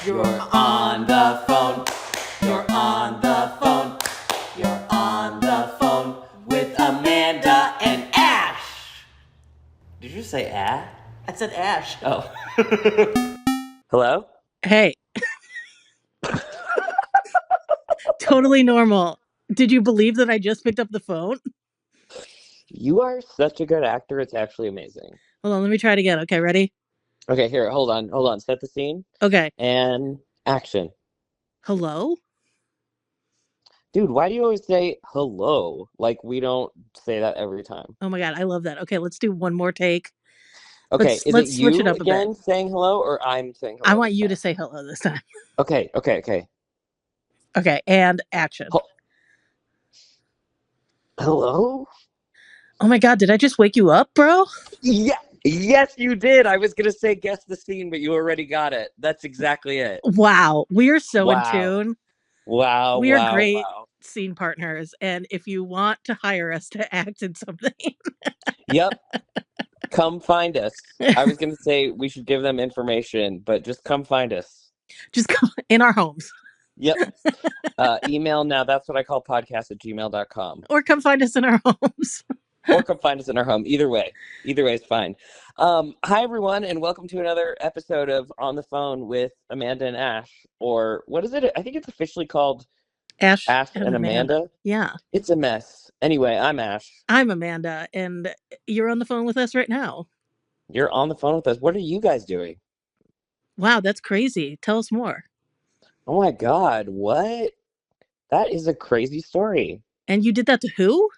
You're on the phone. You're on the phone. You're on the phone with Amanda and Ash. Did you say Ash? I said Ash. Oh. Hello? Hey. Totally normal. Did you believe that I just picked up the phone? You are such a good actor. It's actually amazing. Hold on, let me try it again. Okay, ready? Okay, here, hold on. Set the scene. Okay. And action. Hello? Dude, why do you always say hello? Like, we don't say that every time. Oh my God, I love that. Okay, let's do one more take. Okay, is it Let's switch it you up a bit. again saying hello, or I'm saying hello? I want you to say hello this time. Okay. Okay, and action. Hello? Oh my God, did I just wake you up, bro? Yeah. Yes, you did. I was going to say guess the scene, but you already got it. That's exactly it. Wow, we are so in Wow. tune. Wow. We are great scene partners, and if you want to hire us to act in something. Yep. Come find us. I was going to say we should give them information, but just come find us. Just come in our homes. Yep. Email now. That's what I call podcast@gmail.com. Or come find us in our homes. Or come find us in our home. Either way is fine. Hi, everyone, and welcome to another episode of On the Phone with Amanda and Ash. Or what is it? I think it's officially called Ash and Amanda. Yeah. It's a mess. Anyway, I'm Ash. I'm Amanda, and you're on the phone with us right now. You're on the phone with us. What are you guys doing? Wow, that's crazy. Tell us more. Oh my God, what? That is a crazy story. And you did that to who?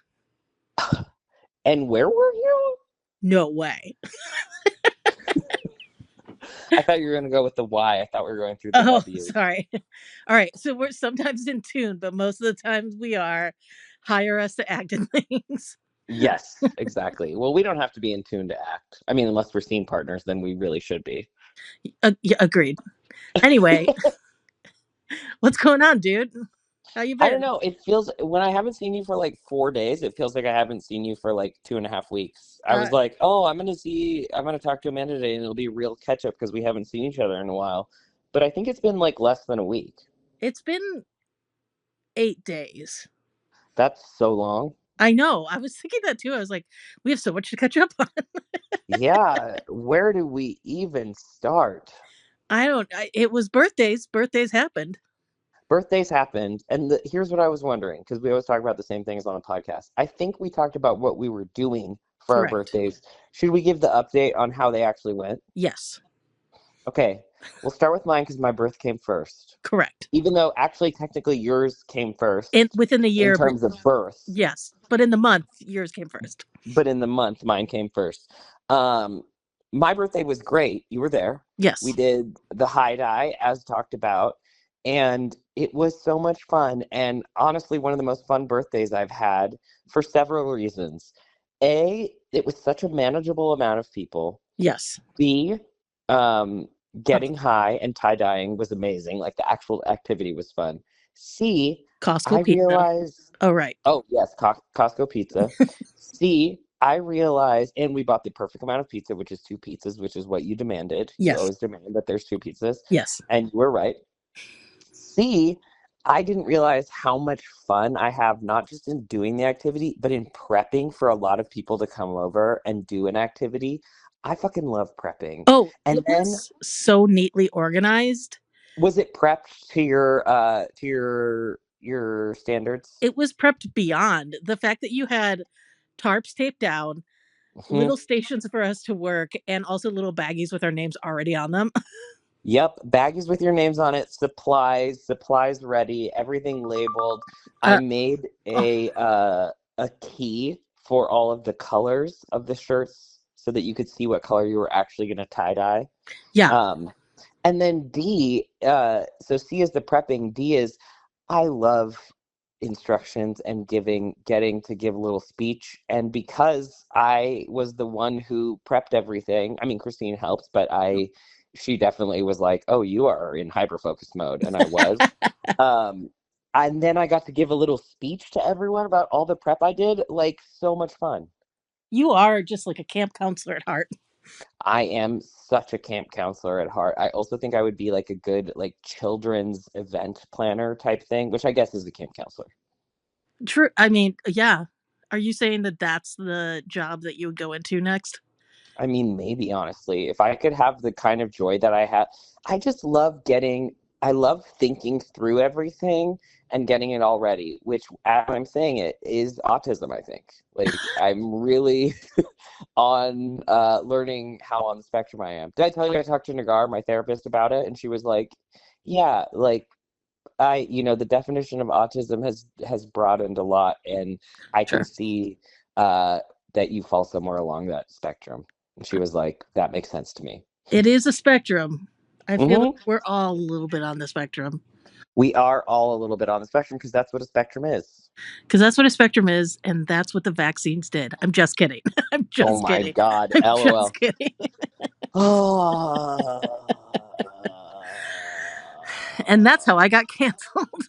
And where were you? No way. I thought you were going to go with the Y. I thought we were going through the W. Sorry. All right. So we're sometimes in tune, but most of the times we are. Hire us to act in things. Yes, exactly. Well, we don't have to be in tune to act. I mean, unless we're scene partners, then we really should be. Yeah, agreed. Anyway, what's going on, dude? How you been? I don't know. It feels, when I haven't seen you for like 4 days, it feels like I haven't seen you for like 2.5 weeks. I was like, oh, I'm going to talk to Amanda today, and it'll be real catch up because we haven't seen each other in a while. But I think it's been like less than a week. It's been 8 days. That's so long. I know. I was thinking that too. I was like, we have so much to catch up on. Yeah. Where do we even start? It was birthdays. Birthdays happened. Birthdays happened. And here's what I was wondering, because we always talk about the same things on a podcast. I think we talked about what we were doing for our birthdays. Should we give the update on how they actually went? Yes. Okay. We'll start with mine because my birth came first. Correct. Even though actually technically yours came first. Within the year. In terms of birth. Yes. But in the month, yours came first. But in the month, mine came first. My birthday was great. You were there. Yes. We did the high dye as talked about. And it was so much fun. And honestly, one of the most fun birthdays I've had for several reasons. A, it was such a manageable amount of people. Yes. B, getting high and tie-dyeing was amazing. Like the actual activity was fun. C, Costco pizza. Realized... Oh, right. Oh, yes, Costco pizza. C, I realized, and we bought the perfect amount of pizza, which is 2 pizzas, which is what you demanded. Yes. You always demand that there's 2 pizzas. Yes. And you were right. C, I didn't realize how much fun I have, not just in doing the activity, but in prepping for a lot of people to come over and do an activity. I fucking love prepping. Oh, and then was so neatly organized. Was it prepped to your standards? It was prepped beyond. The fact that you had tarps taped down, little stations for us to work, and also little baggies with our names already on them. Yep, baggies with your names on it, supplies ready, everything labeled. I made a key for all of the colors of the shirts so that you could see what color you were actually going to tie-dye. Yeah. And then D, so C is the prepping, D is I love instructions and getting to give a little speech. And because I was the one who prepped everything, I mean, Christine helps, but she definitely was like, oh, you are in hyper-focus mode. And I was. And then I got to give a little speech to everyone about all the prep I did. Like, so much fun. You are just like a camp counselor at heart. I am such a camp counselor at heart. I also think I would be like a good like children's event planner type thing, which I guess is a camp counselor. True. I mean, yeah. Are you saying that that's the job that you would go into next? I mean, maybe honestly, if I could have the kind of joy that I have, I just love I love thinking through everything and getting it all ready, which, as I'm saying it, is autism, I think. Like, I'm really on learning how on the spectrum I am. Did I tell you I talked to Nagar, my therapist, about it? And she was like, yeah, like, the definition of autism has broadened a lot, and I can Sure. see that you fall somewhere along that spectrum. And she was like, that makes sense to me. It is a spectrum. I feel like Hmm. we're all a little bit on the spectrum. We are all a little bit on the spectrum because that's what a spectrum is. Because that's what a spectrum is, and that's what the vaccines did. I'm just kidding. I'm Oh just my kidding. God, I'm just LOL. kidding. Oh. And that's how I got canceled.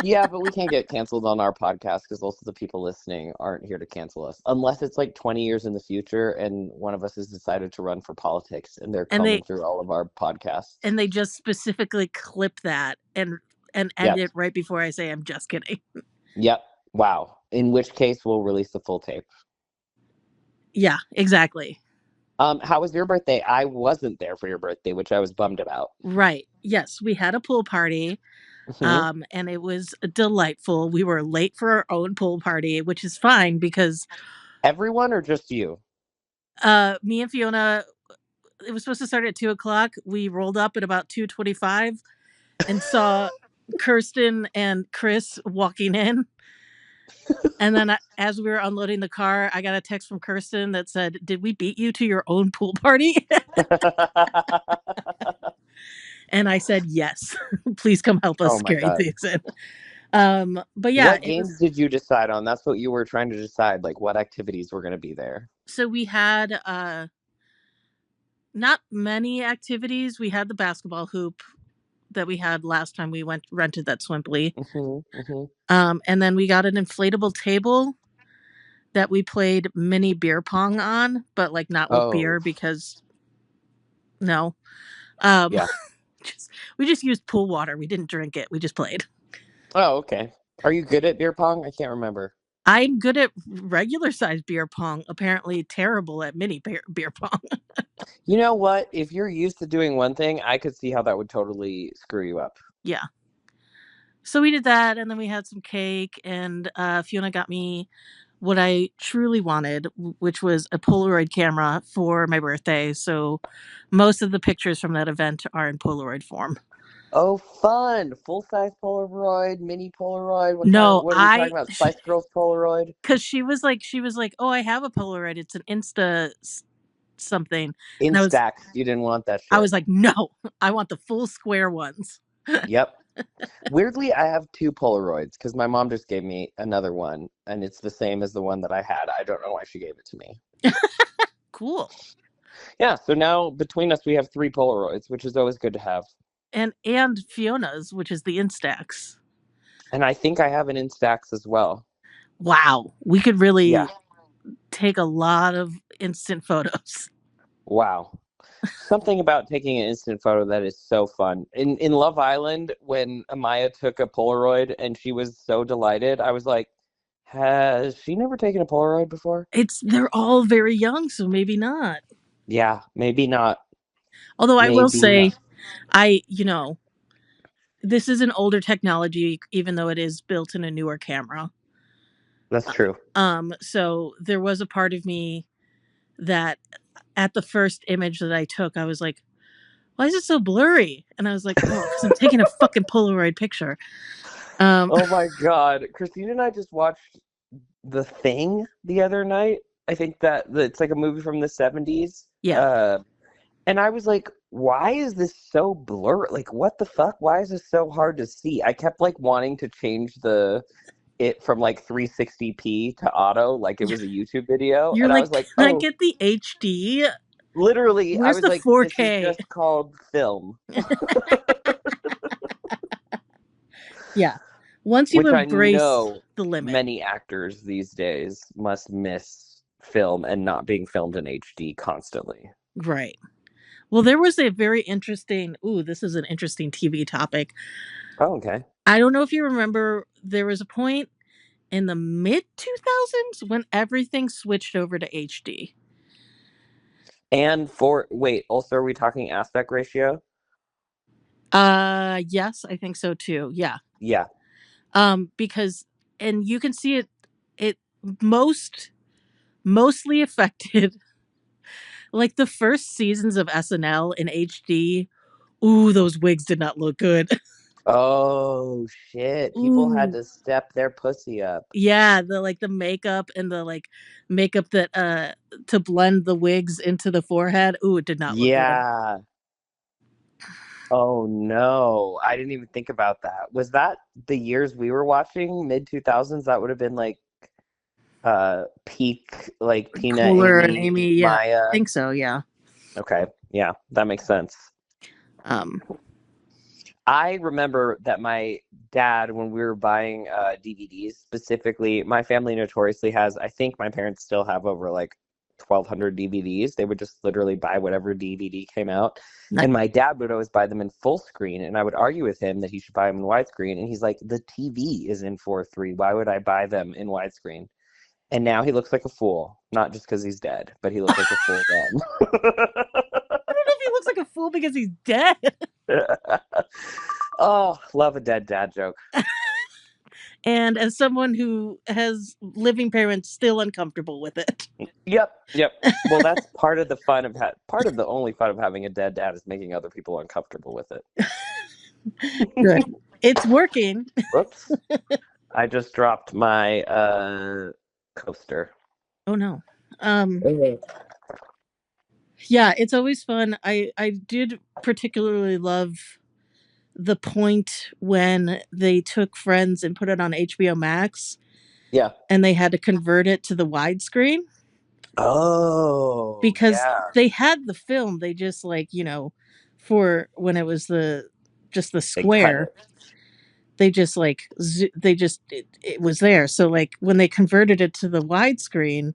Yeah, but we can't get canceled on our podcast because most of the people listening aren't here to cancel us. Unless it's like 20 years in the future and one of us has decided to run for politics and they're and combing they through all of our podcasts. and they just specifically clip that and edit Yep. it right before I say I'm just kidding. Yep. Wow. In which case we'll release the full tape. Yeah, exactly. How was your birthday? I wasn't there for your birthday, which I was bummed about. Right. Yes, we had a pool party. Hmm. And it was delightful. We were late for our own pool party, which is fine because Everyone or just you? me and Fiona, it was supposed to start at 2 o'clock. We rolled up at about 2:25 and saw Kirsten and Chris walking in. And then as we were unloading the car, I got a text from Kirsten that said, "Did we beat you to your own pool party?" And I said, "Yes, please come help us Oh my carry God. things in." But yeah, What it was. games did you decide on? That's what you were trying to decide, like what activities were going to be there. So we had not many activities. We had the basketball hoop that we had last time we went rented that Swimply. Hmm. Hmm. And then we got an inflatable table that we played mini beer pong on, but like not with Oh, beer because no. Um, yeah. just, we just used pool water. We didn't drink it. We just played. Oh, okay. Are you good at beer pong? I can't remember. I'm good at regular size beer pong. Apparently terrible at mini beer pong. You know what? If you're used to doing one thing, I could see how that would totally screw you up. Yeah. So we did that, and then we had some cake, and Fiona got me what I truly wanted, which was a Polaroid camera for my birthday. So most of the pictures from that event are in Polaroid form. Oh, fun! Full-size Polaroid, mini Polaroid. What kind of? No, What are we talking about? Spice Girls Polaroid? because she was like, "Oh, I have a Polaroid. It's an Insta something," and Instax. You didn't want that I shit. was like, "No, I want the full square ones." Yep. Weirdly, I have two Polaroids because my mom just gave me another one, and it's the same as the one that I had. I don't know why she gave it to me. Cool. Yeah, so now between us, we have three Polaroids, which is always good to have. And Fiona's, which is the Instax. And I think I have an Instax as well. Wow, we could Yeah. really take a lot of instant photos. Wow. Something about taking an instant photo that is so fun. In Love Island, when Amaya took a Polaroid and she was so delighted, I was like, has she never taken a Polaroid before? They're all very young, so maybe not. Yeah, maybe not. Although I will Maybe say, not. this is an older technology, even though it is built in a newer camera. That's true. So there was a part of me that at the first image that I took, I was like, why is it so blurry? And I was like, oh, because I'm taking a fucking Polaroid picture. Um, Oh my God. Christine and I just watched The Thing the other night. I think that it's like a movie from the 70s. yeah. And I was like, why is this so blurry? Like, what the fuck? Why is this so hard to see? I kept like wanting to change it from like 360p to auto, like it was a YouTube video. You're And I like, was like, can I oh, get the HD? literally, I Where's was the like, this is 4K? just called film, Yeah. Once you which I embrace know the limit. many actors these days must miss film and not being filmed in HD constantly. Right. Well, there was a very interesting. Ooh, this is an interesting TV topic. Oh, okay. I don't know if you remember. There was a point in the mid 2000s when everything switched over to HD. And for wait, also are we talking aspect ratio? Yes, I think so too. Yeah. Yeah. Because and you can see it most mostly affected like the first seasons of SNL in HD. Ooh, those wigs did not look good. Oh shit. People had Ooh. to step their pussy up. Yeah, the like the makeup and the like makeup that to blend the wigs into the forehead. Ooh, it did not look good. Yeah. Oh no. I didn't even think about that. Was that the years we were watching, mid 2000s? That would have been like peak like Tina, Cooler and Amy, Amy, yeah. I Maya. think so, yeah. Okay. Yeah, that makes sense. Um I remember that my dad, when we were buying DVDs specifically, my family notoriously has, I think my parents still have over like 1,200 DVDs. They would just literally buy whatever DVD came out. Nice. And my dad would always buy them in full screen. And I would argue with him that he should buy them in widescreen. And he's like, the TV is in 4:3. Why would I buy them in widescreen? And now he looks like a fool, not just because he's dead, but he looked like a fool I don't know if he looks like a fool because he's dead. then. Oh, love a dead dad joke. And as someone who has living parents, still uncomfortable with it. Yep, yep. Well, that's part of the fun of part of the only fun of having a dead dad is making other people uncomfortable with Good. it. It's working. Whoops. I just dropped my coaster. Oh no. Um Mhm. yeah, it's always fun. I did particularly love the point when they took Friends and put it on HBO Max Yeah. and they had to convert it to the widescreen Oh, because yeah. they had the film. They just like, for when it was just the They cut square, it. they just like it was there. So like when they converted it to the widescreen,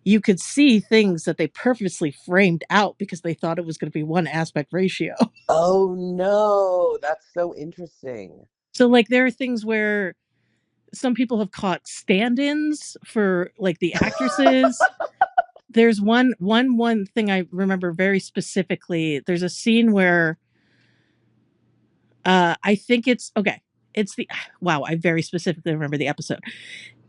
you could see things that they purposely framed out because they thought it was going to be one aspect ratio. Oh no, that's so interesting. So like there are things where some people have caught stand-ins for like the actresses. There's one thing I remember very specifically. There's a scene where I think it's okay. It's the wow, I very specifically remember the episode.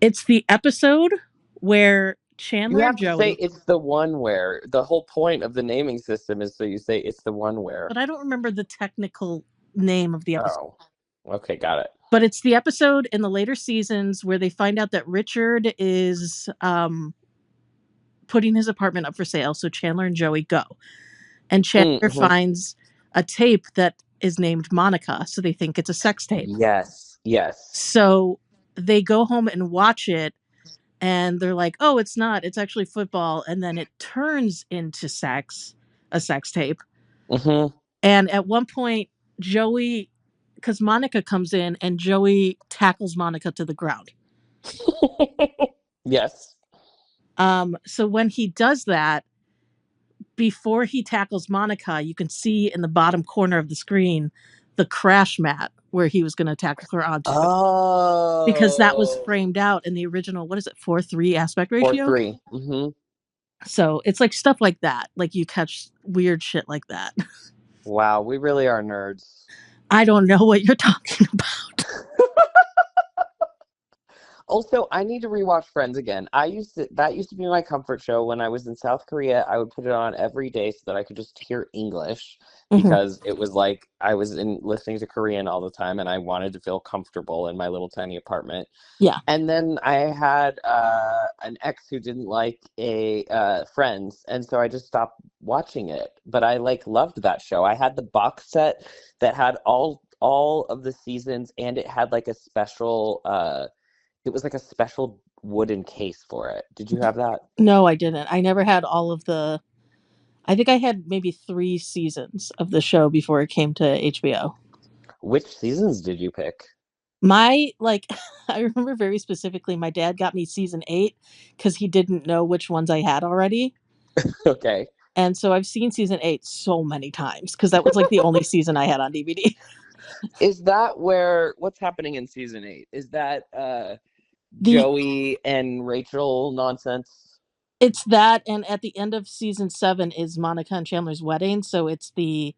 It's the episode where You Chandler and have to say Joey, it's the one where the whole point of the naming system is so you say it's the one where. but I don't remember the technical name of the episode. Oh, okay, got it. But it's the episode in the later seasons where they find out that Richard is putting his apartment up for sale. So Chandler and Joey go. And Chandler Mm-hmm. finds a tape that is named Monica. So they think it's a sex tape. Yes, yes. So they go home and watch it. And they're like, oh, it's not. It's actually football. And then it turns into a sex tape. Mm-hmm. And at one point, Joey, because Monica comes in and Joey tackles Monica to the ground. Yes. So when he does that, before he tackles Monica, you can see in the bottom corner of the screen the crash mat where he was going to tackle her onto because that was Oh, framed out in the original, what is it, 4:3 aspect or ratio? three. Mm-hmm. So it's like stuff like that. Like you catch weird shit like that. Wow, we really are nerds. I don't know what you're talking about. Also, I need to rewatch Friends again. That used to be my comfort show when I was in South Korea. I would put it on every day so that I could just hear English Mhm. because it was like I was in listening to Korean all the time and I wanted to feel comfortable in my little tiny apartment. Yeah. And then I had an ex who didn't like a Friends, and so I just stopped watching it. But I like loved that show. I had the box set that had all of the seasons, and it had like a special. It was like a special wooden case for it. Did you have that? No, I didn't. I never had all of the. I think I had maybe 3 seasons of the show before it came to HBO. Which seasons did you pick? My like I remember very specifically my dad got me season 8 cuz he didn't know which ones I had already. Okay. And so I've seen season 8 so many times because that was like the only season I had on DVD. Is that where what's happening in season 8? Is that The Joey and Rachel nonsense? It's that, and at the end of season 7 is Monica and Chandler's wedding, so it's the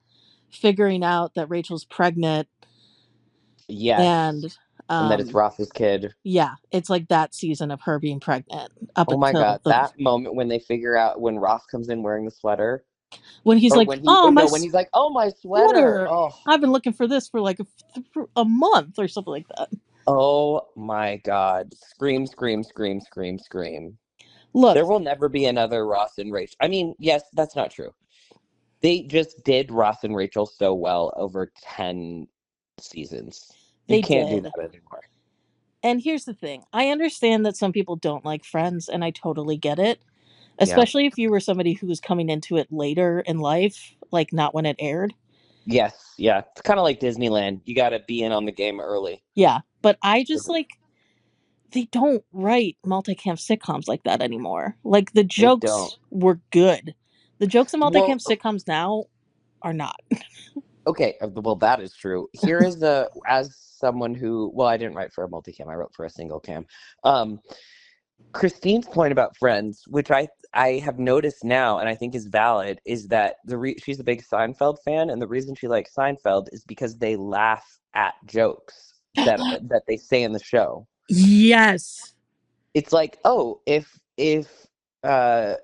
figuring out that Rachel's pregnant, Yes. and And that it's um Ross's kid. yeah, it's like that season of her being pregnant up Oh my until God, the that moment when they figure out when Ross comes in wearing the sweater, when he's or like, when he, "Oh, oh my no, when he's like, "Oh, my sweater." sweater. Oh, I've been looking for this for like a month or something like that." oh my God. Scream, scream, scream, scream, scream. Look, There will never be another Ross and Rachel. I mean, yes, that's not true. They just did Ross and Rachel so well over 10 seasons. You they can't do did. that anymore. And here's the thing. I understand that some people don't like Friends, and I totally get it. Yeah. Especially if you were somebody who was coming into it later in life, like not when it aired. Yes. Yeah. It's kind of like Disneyland. You got to be in on the game early. Yeah, but I just like they don't write multicam sitcoms like that anymore. Like the They don't. jokes were good. The jokes in multicam Well, sitcoms now are not. okay. Well, that is true. Here is the, as someone who, well, I didn't write for a multicam. I wrote for a single cam. Um, Christine's point about Friends, which I have noticed now and I think is valid, is that she's a big Seinfeld fan, and the reason she likes Seinfeld is because they laugh at jokes that they say in the show. Yes. It's like, oh, if uh,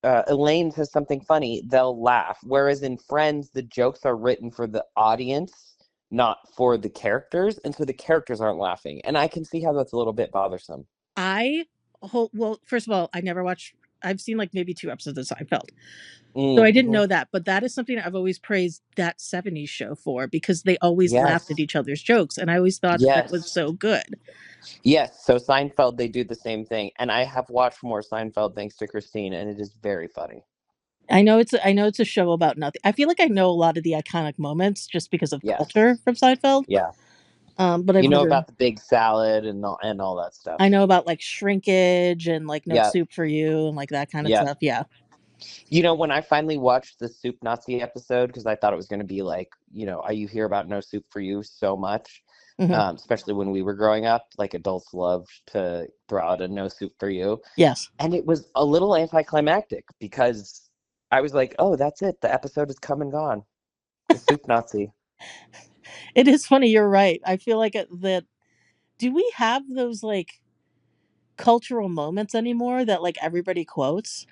Elaine says something funny, they'll laugh. Whereas in Friends, the jokes are written for the audience, not for the characters, and so the characters aren't laughing. And I can see how that's a little bit bothersome. I Well, first of all, I never watched. I've seen like maybe 2 episodes of Seinfeld. So I didn't Mm-hmm. know that, but that is something I've always praised that 70s show for because they always laughed at Yes. each other's jokes, and I always thought that was Yes. so good. Yes. So Seinfeld, they do the same thing. And I have watched more Seinfeld thanks to Christine, and it is very funny. I know it's a show about nothing. I feel like I know a lot of the iconic moments just because of culture Yes. from Seinfeld. Yeah. But I've You know never. about the big salad and all that stuff. I know about like shrinkage and like no Yeah. soup for you and like that kind of Yeah. stuff. Yeah. You know, when I finally watched the Soup Nazi episode, because I thought it was going to be like, you hear about No Soup for You so much, Hmm. especially when we were growing up, like adults loved to throw out a No Soup for You. Yes. And it was a little anticlimactic because I was like, oh, that's it. The episode is come and gone. The Soup Nazi. It is funny. You're right. I feel like that. Do we have those like cultural moments anymore that like everybody quotes?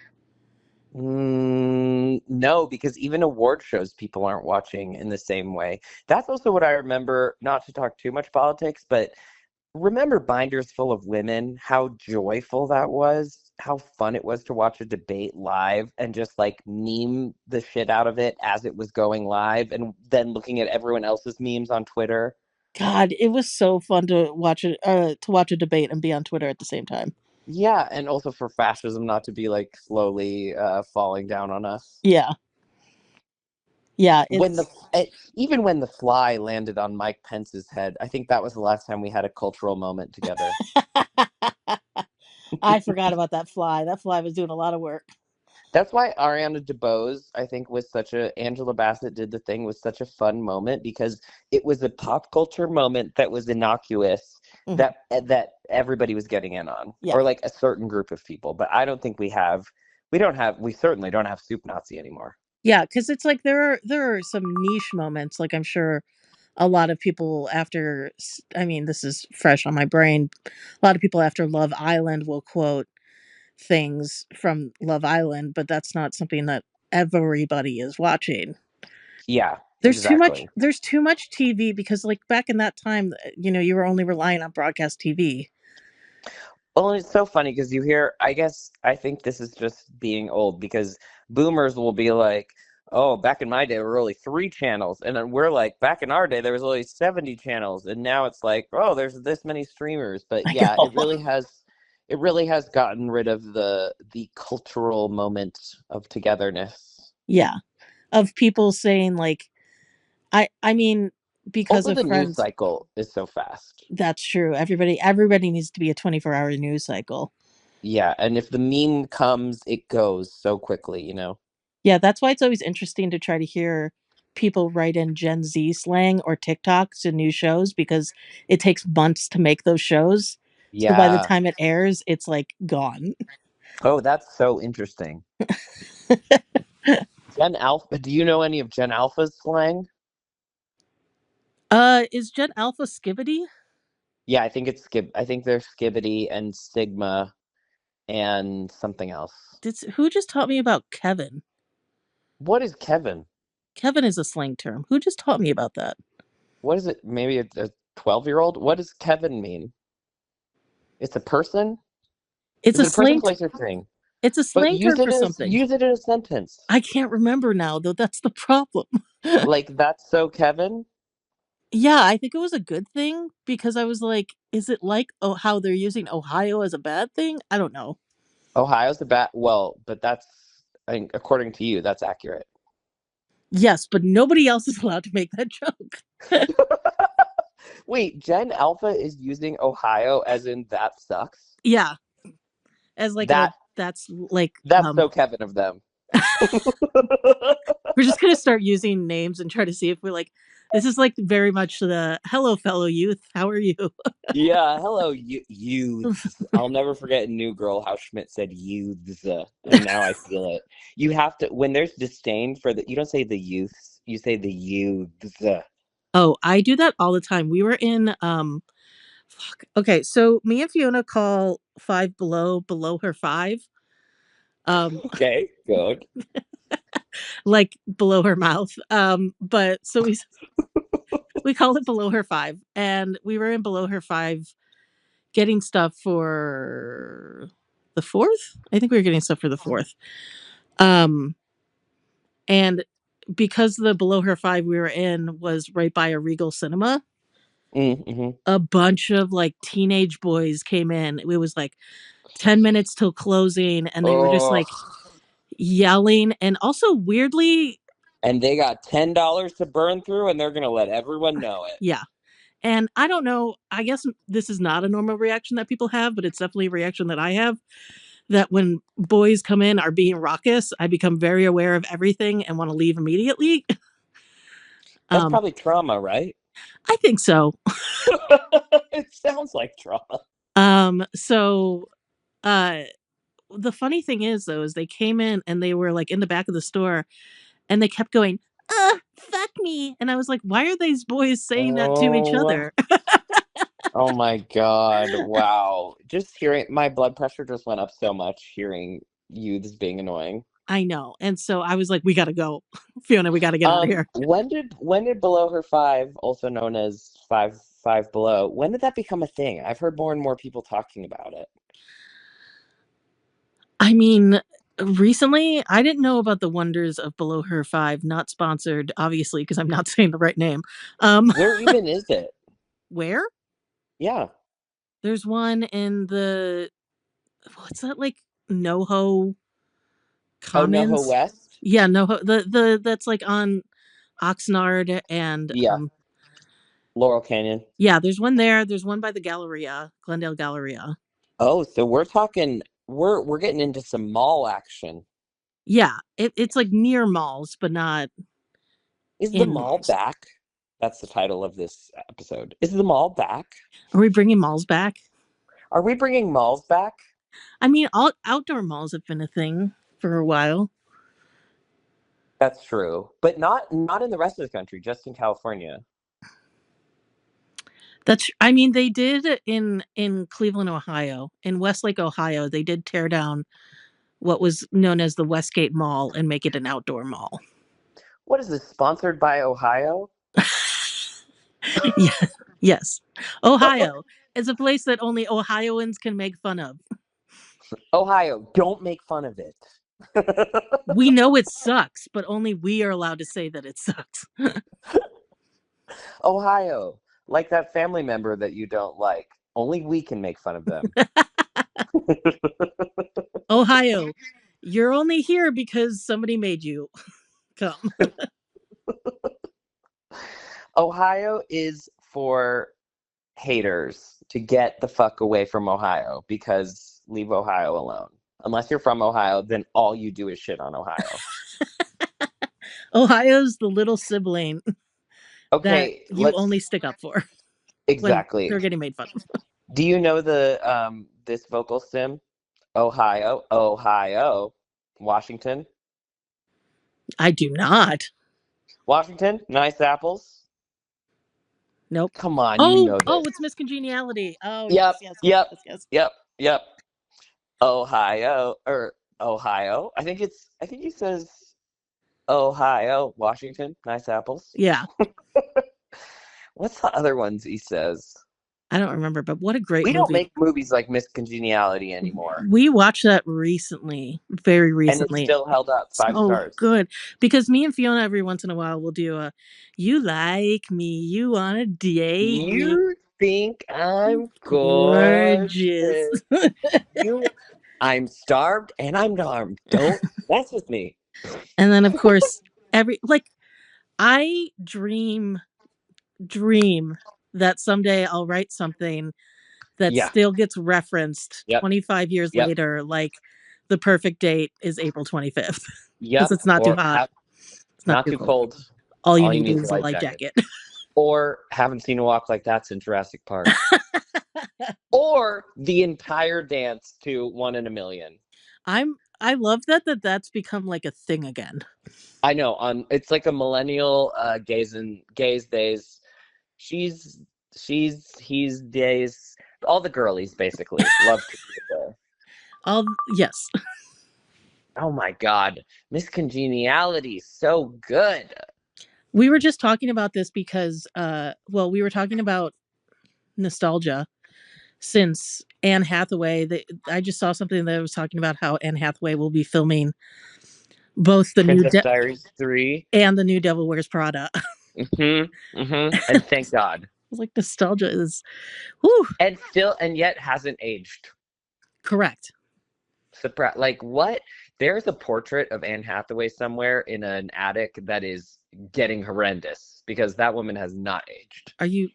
No, because even award shows people aren't watching in the same way. That's also what I remember, not to talk too much politics, but remember Binders Full of Women, how joyful that was, how fun it was to watch a debate live and just like meme the shit out of it as it was going live and then looking at everyone else's memes on Twitter. God, it was so fun to watch a debate and be on Twitter at the same time. Yeah, and also for fascism not to be like slowly falling down on us. Yeah. Yeah, When the it's even when the fly landed on Mike Pence's head, I think that was the last time we had a cultural moment together. I forgot about that fly. That fly was doing a lot of work. That's why Ariana DeBose, I think, was such a Angela Bassett did the thing was such a fun moment because it was a pop culture moment that was innocuous Mhm. that everybody was getting in on, Yeah. or like a certain group of people. But I don't think we certainly don't have Soup Nazi anymore. Yeah, because it's like there are some niche moments. Like I'm sure a lot of people after. I mean, this is fresh on my brain. A lot of people after Love Island will quote things from Love Island, but that's not something that everybody is watching. Yeah, There's too much. exactly. There's too much TV because, like back in that time, you were only relying on broadcast TV. Well, and it's so funny because I think this is just being old because boomers will be like, oh, back in my day, there were only 3 channels. And then we're like, back in our day, there was only 70 channels. And now it's like, oh, there's this many streamers. But I yeah, know. it really has gotten rid of the cultural moment of togetherness. Yeah, of people saying like, I mean, because Also, of the news Friends. cycle is so fast. That's true. Everybody needs to be a 24-hour news cycle. Yeah, and if the meme comes, it goes so quickly. Yeah, that's why it's always interesting to try to hear people write in Gen Z slang or TikToks to new shows because it takes months to make those shows. So by the Yeah. time it airs, it's like gone. Oh, that's so interesting. Gen Alpha. Do you know any of Gen Alpha's slang? Is Gen Alpha Skibbity? Yeah, I think it's skib. I think they're Skibbity and Sigma and something else. Who just taught me about Kevin? What is Kevin? Kevin is a slang term. Who just taught me about that? What is it? Maybe a 12-year-old? What does Kevin mean? It's a person? It's Is a it a person, slang. place, or thing? It's a But slang term for something. use it in a sentence. I can't remember now, though. That's the problem. Like that's so Kevin. Yeah, I think it was a good thing because I was like, is it like how they're using Ohio as a bad thing? I don't know. Ohio's the bat. Well, but that's I think according to you, that's accurate. Yes, but nobody else is allowed to make that joke. Wait, Gen Alpha is using Ohio as in that sucks. Yeah, as like That that's like that's so Kevin of them. we're just gonna start using names and try to see if we're like this is like very much the hello fellow youth. How are you? Yeah, hello, youths. I'll never forget in New Girl how Schmidt said youths, and now I feel it. You have to, when there's disdain for you don't say the youths, you say the youths. Oh, I do that all the time. We were in fuck. Okay, so me and Fiona call Five below her five. Um Okay, good. like below her mouth. But so we call it below her five. And we were in below her five getting stuff for the fourth. I think we were getting stuff for the fourth. Um and because the below her five we were in was right by a Regal cinema, Mm-hmm. a bunch of like teenage boys came in. It was like 10 minutes till closing and they were just Oh, like yelling and also weirdly, and they got $10 to burn through, and they're gonna let everyone know it. yeah. And I don't know, I guess this is not a normal reaction that people have, but it's definitely a reaction that I have, that when boys come in are being raucous, I become very aware of everything and want to leave immediately. That's um probably trauma, right? I think so. It sounds like trauma. So uh the funny thing is though is they came in and they were like in the back of the store and they kept going, fuck me. And I was like, why are these boys saying that to each Oh, other? oh my God! Wow, just hearing my blood pressure just went up so much hearing youths being annoying. I know. And so I was like, we gotta go. Fiona, we gotta get out of here. When did below her five, also known as five below, when did that become a thing? I've heard more and more people talking about it. I mean, recently I didn't know about the wonders of Below Her Five, not sponsored, obviously, because I'm not saying the right name. Um, Where even is it? where? Yeah. There's one in the what's that like NoHo Oh, NoHo Commons? West? Yeah, NoHo the that's like on Oxnard and Yeah. Laurel Canyon. yeah, there's one there. There's one by the Galleria, Glendale Galleria. Oh, so we're talking we're getting into some mall action. Yeah, it's like near malls, but not Is the in mall malls. back? That's the title of this episode. Is the mall back? Are we bringing malls back? Are we bringing malls back? I mean, all outdoor malls have been a thing for a while. That's true, but not in the rest of the country, just in California. I mean, they did in Cleveland, Ohio, in Westlake, Ohio. They did tear down what was known as the Westgate Mall and make it an outdoor mall. What is this, sponsored by Ohio? Yeah, yes, Ohio is a place that only Ohioans can make fun of. Ohio, don't make fun of it. We know it sucks, but only we are allowed to say that it sucks. Ohio, like that family member that you don't like. Only we can make fun of them. Ohio, you're only here because somebody made you come. Ohio is for haters to get the fuck away from Ohio because leave Ohio alone. Unless you're from Ohio, then all you do is shit on Ohio. Ohio's the little sibling that Okay, you let's only stick up for when exactly. they're getting made fun of. Do you know the this vocal stem? Ohio, Ohio, Washington, I do not. Washington. Nice apples. Nope. Come on, you Oh, know oh, this. it's Miss Congeniality. Oh, yes, Yep, yes, yes, yep, yes, yes. yep, yep. Ohio or Ohio. I think he says Ohio, Washington. Nice apples. Yeah, What's the other ones he says? I don't remember, but what a great We don't movie. make movies like Miss Congeniality anymore. We watched that recently, very And it's recently. still held up five So stars. good. Because me and Fiona every once in a while will do a you like me, you wanna date me. You think I'm gorgeous. Gorgeous. You I'm starved and I'm armed. Don't mess with me. And then of course every like I dream that someday I'll write something that Yeah. still gets referenced Yep. 25 years Yep. later, like the perfect date is April 25th because Yep. it's not too Or hot, have it's not not too too cold. cold. All you All you need need is a is a light light jacket. jacket. Or haven't seen a walk like that since Jurassic Park. Or the entire dance to One in a Million. I love that's become like a thing again. I know. On it's like a millennial gays days. She's he's days. All the girlies basically love to be there. All yes. Oh my God, Miss Congeniality, so good. We were just talking about this because well, we were talking about nostalgia since Anne Hathaway. I just saw something that was talking about how Anne Hathaway will be filming both the Princess Diaries 3. and the new Devil Wears Prada. I And thank God. was like, nostalgia is, whew, And still, and yet hasn't aged. correct. Surprise! Like what? There's a portrait of Anne Hathaway somewhere in an attic that is getting horrendous because that woman has not aged. Are you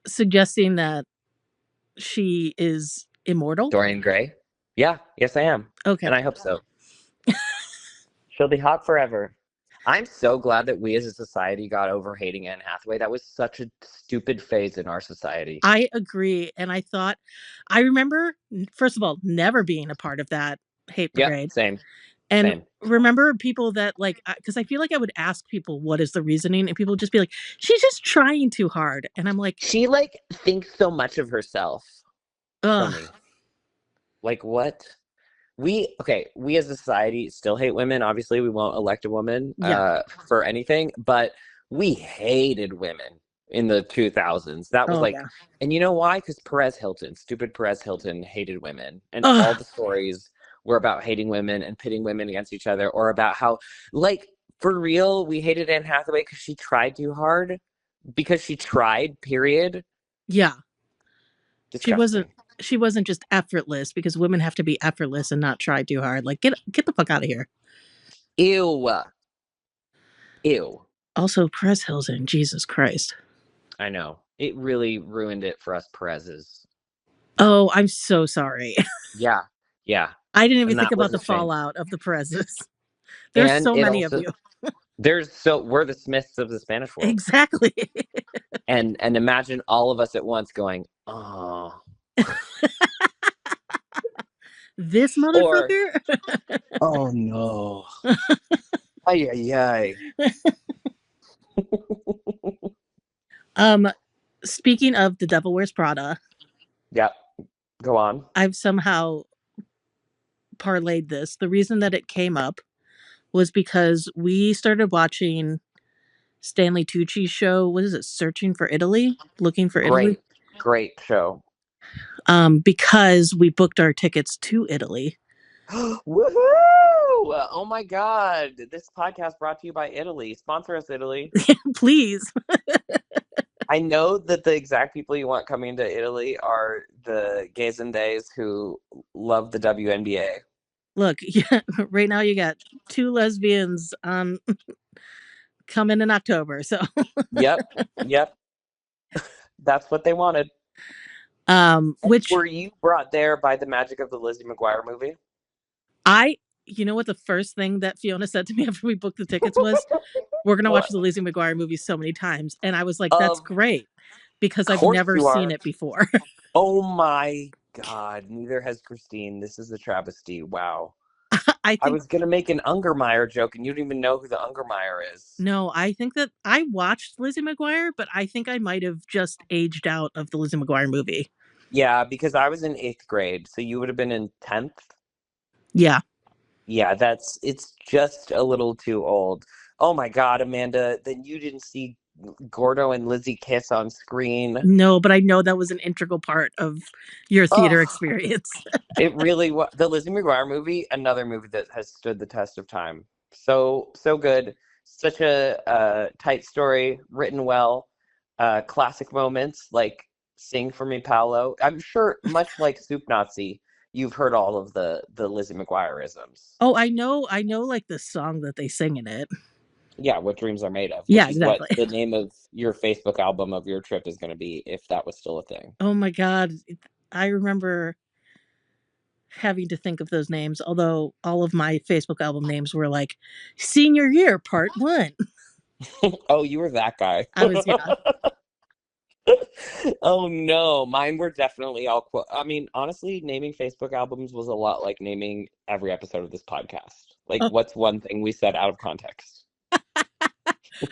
suggesting that she is immortal? Dorian Gray? Yeah, yes, I am. Okay. And I hope so. She'll be hot forever. I'm so glad that we as a society got over hating Anne Hathaway. That was such a stupid phase in our society. I agree. And I remember, first of all, never being a part of that hate Yep, parade. same, And same. remember people that like, because I feel like I would ask people, what is the reasoning? And people would just be like, she's just trying too hard. And I'm like, She like thinks so much of herself. Show ugh, me. Like what? We as a society still hate women. Obviously, we won't elect a woman yeah. for anything, but we hated women in the 2000s. That was Oh, like, yeah. and you know why? Because Perez Hilton, stupid Perez Hilton, hated women, and all Ugh, the stories were about hating women and pitting women against each other, or about how, like, for real, we hated Anne Hathaway because she tried too hard, because she tried. Period. yeah. She wasn't. Disgusting. She wasn't just effortless because women have to be effortless and not try too hard. Like get the fuck out of here. Ew. Ew. Also, Perez Hilton, Jesus Christ. I know. It really ruined it for us Perez's. Oh, I'm so sorry. Yeah. Yeah. I didn't even And think that about was the a shame. fallout of the Perez's. There's And so it many of also you. we're the Smiths of the Spanish world. Exactly. And imagine all of us at once going, oh. This Or motherfucker. oh no. Ay ay ay. um, speaking of the Devil Wears Prada, Yep. Go on. I've somehow parlayed this. The reason that it came up was because we started watching Stanley Tucci's show. What is it? Searching for Italy, looking for Italy. Great. Great show. Because we booked our tickets to Italy. Woohoo! Oh my God. This podcast brought to you by Italy. Sponsor us, Italy. Please. I know that the exact people you want coming to Italy are the gays and days who love the WNBA. Look, yeah, right now you got two lesbians coming in October. So Yep, yep, that's what they wanted. which Were you brought there by the magic of the Lizzie McGuire movie? I you know what the first thing that Fiona said to me after we booked the tickets was, "We're gonna watch What? the Lizzie McGuire movie so many times," and I was like, "That's Of great," because I've course never you seen are. it before. Oh my God, neither has Christine. This is a travesty. Wow. I I think was gonna make an Ungermeyer joke, and you don't even know who the Ungermeyer is. no, I think that I watched Lizzie McGuire, but I think I might have just aged out of the Lizzie McGuire movie. Yeah, because I was in 8th grade, so you would have been in 10th. Yeah. Yeah, it's just a little too old. Oh my God, Amanda, then you didn't see Gordo and Lizzie kiss on screen. No, but I know that was an integral part of your theater Oh, experience. it really was. The Lizzie McGuire movie, another movie that has stood the test of time. So good. Such a tight story, written well. Classic moments like "Sing for Me, Paolo." I'm sure, much like Soup Nazi, you've heard all of the Lizzie McGuire isms. Oh, I know like the song that they sing in it. Yeah, what dreams are made of, Yeah, which is what exactly. the name of your Facebook album of your trip is going to be, if that was still a thing. Oh my god. I remember having to think of those names, although all of my Facebook album names were like senior year part 1. Oh, you were that guy. I was yeah. Oh no, mine were definitely all I mean, honestly, naming Facebook albums was a lot like naming every episode of this podcast. Like, Oh, what's one thing we said out of context?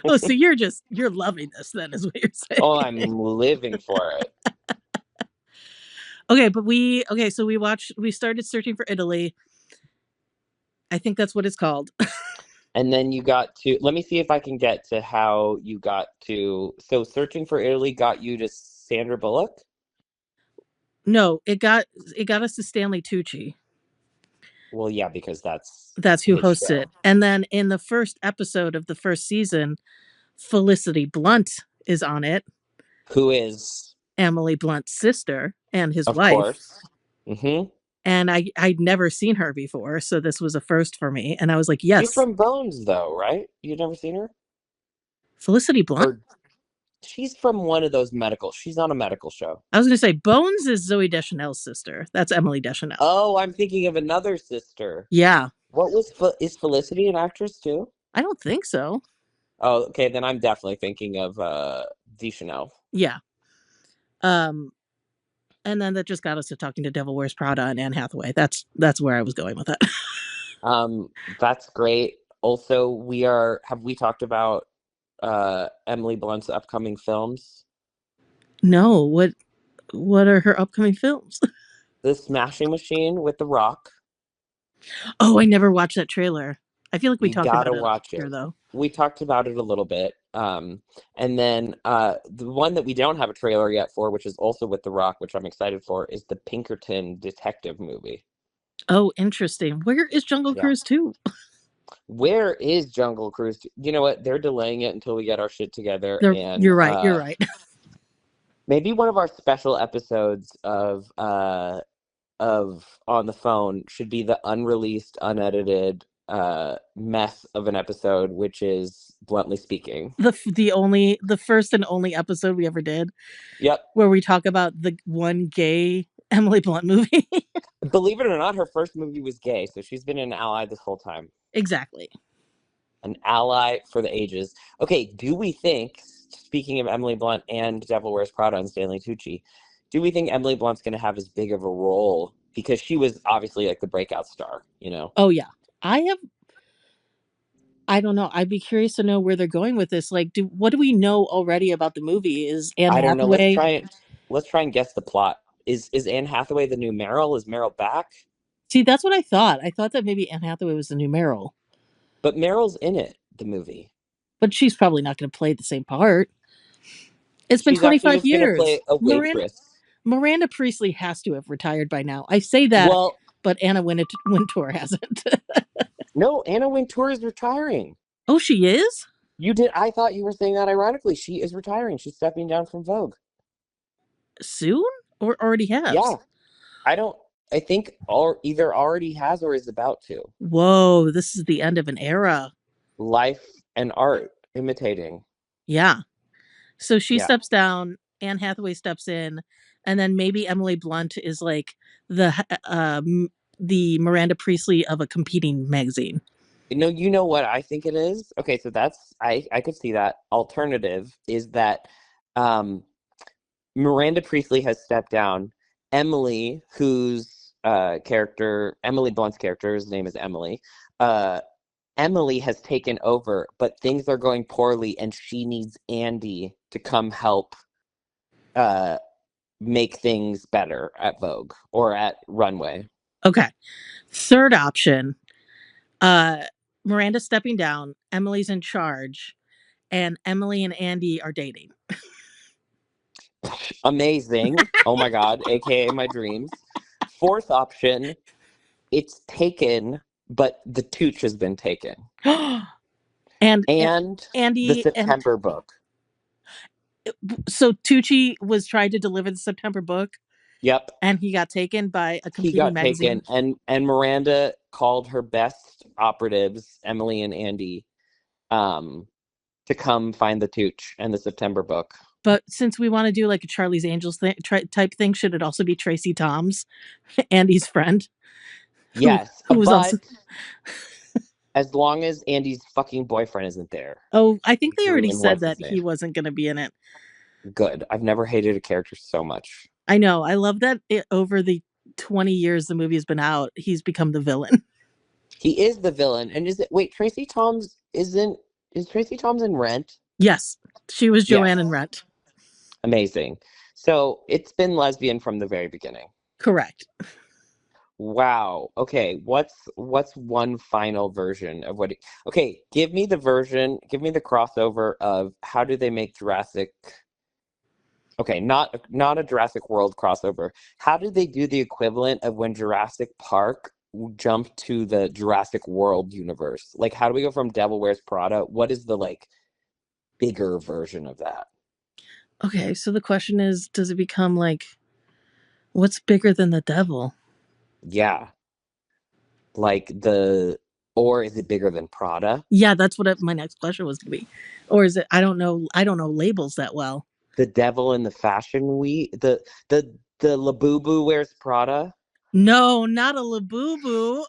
oh, so you're loving this then is what you're Oh, saying. I'm living for it. Okay, but so we started searching for Italy. I think that's what it's called. And then you got to, let me see if I can get to how you got to, so Searching for Italy got you to Sandra Bullock? No, it got us to Stanley Tucci. Well, yeah, because that's That's who his hosts it. show. And then in the first episode of the first season, Felicity Blunt is on it, Who is, Emily Blunt's sister and his of wife. course. Mm-hmm. And I'd never seen her before, so this was a first for me. And I was like, She's yes, from Bones, though, right? You've never seen her? Felicity Blunt. Or she's from one of those medical. She's on a medical show. I was going to say Bones is Zoe Deschanel's sister. That's Emily Deschanel. Oh, I'm thinking of another sister. Yeah, What was is Felicity an actress too? I don't think so. Oh, okay, then I'm definitely thinking of Deschanel. Yeah. Um, and then that just got us to talking to Devil Wears Prada and Anne Hathaway. That's where I was going with it. That's great. Also, have we talked about Emily Blunt's upcoming films? No, what are her upcoming films? The Smashing Machine with The Rock. Oh, I never watched that trailer. I feel like we You talked gotta about it watch here it. though. We talked about it a little bit. And then the one that we don't have a trailer yet for, which is also with The Rock, which I'm excited for, is the Pinkerton detective movie. Oh, interesting. Where is Jungle Yeah. Cruise 2? Where is Jungle Cruise? You know what? They're delaying it until we get our shit together. And You're right. You're right. maybe one of our special episodes of On the Phone should be the unreleased, unedited mess of an episode, which is Bluntly Speaking. The first and only episode we ever did Yep. where we talk about the one gay Emily Blunt movie. Believe it or not, her first movie was gay, so she's been an ally this whole time. Exactly. An ally for the ages. Okay, do we think, speaking of Emily Blunt and Devil Wears Prada and Stanley Tucci, do we think Emily Blunt's going to have as big of a role? Because she was obviously like the breakout star, you know? Oh yeah. I don't know. I'd be curious to know where they're going with this. Like, what do we know already about the movie? Is Anne I don't know. Let's Hathaway? try it. Let's try and guess the plot. Is Anne Hathaway the new Meryl? Is Meryl back? See, that's what I thought. I thought that maybe Anne Hathaway was the new Meryl, But Meryl's in it, the movie. but she's probably not going to play the same part. It's been She's actually 25 just going to years. play a waitress. Miranda Priestley has to have retired by now. I say that, Well, but Anna Wintour hasn't. no, Anna Wintour is retiring. Oh, she is? You did. I thought you were saying that ironically. She is retiring. She's stepping down from Vogue. Soon? Or already has? Yeah. I think either already has or is about to. Whoa, this is the end of an era. Life and art imitating. Yeah. So she Yeah. steps down, Anne Hathaway steps in, and then maybe Emily Blunt is like the the Miranda Priestley of a competing magazine. You know what I think it is? Okay, so that's I could see that. Alternative is that um Miranda Priestley has stepped down. Emily, whose Emily Blunt's character's name is Emily. Uh, Emily has taken over, but things are going poorly, and she needs Andy to come help uh, make things better at Vogue or at Runway. Okay. Third option, uh, Miranda stepping down, Emily's in charge, and Emily and Andy are dating. Amazing. Oh my God, aka my dreams. Fourth option, it's taken, but the tooch has been taken. and And the Andy and September book. so Tucci was trying to deliver the September book Yep. and he got taken by a He competing got magazine. taken, and Miranda called her best operatives, Emily and Andy, um, to come find the Tooch and the September book. But since we want to do like a Charlie's Angels type thing, should it also be Tracy Toms, Andy's friend, who Yes, who was also? but as long as Andy's fucking boyfriend isn't there, Oh, I think they already Julian, said what's that his name? he wasn't going to be in it. Good. I've never hated a character so much. I know. I love that over the 20 years the movie's been out, he's become the villain. He is the villain, and is it? Wait, Tracy Toms isn't? Is Tracy Toms in Rent? Yes, she was Yes. Joanne in Rent. Amazing. So it's been lesbian from the very beginning. Correct. Wow. Okay. What's one final version of what? Okay. Give me the version. Give me the crossover of how do they make Jurassic? Okay, not a Jurassic World crossover. How did they do the equivalent of when Jurassic Park jumped to the Jurassic World universe? Like, how do we go from Devil Wears Prada? What is the like bigger version of that? Okay, so the question is, does it become like what's bigger than the devil? Yeah, like the or is it bigger than Prada? Yeah, that's what my next question was going to be. Or is it? I don't know. I don't know labels that well. The devil in the fashion week, the Labubu wears Prada. No, not a Labubu.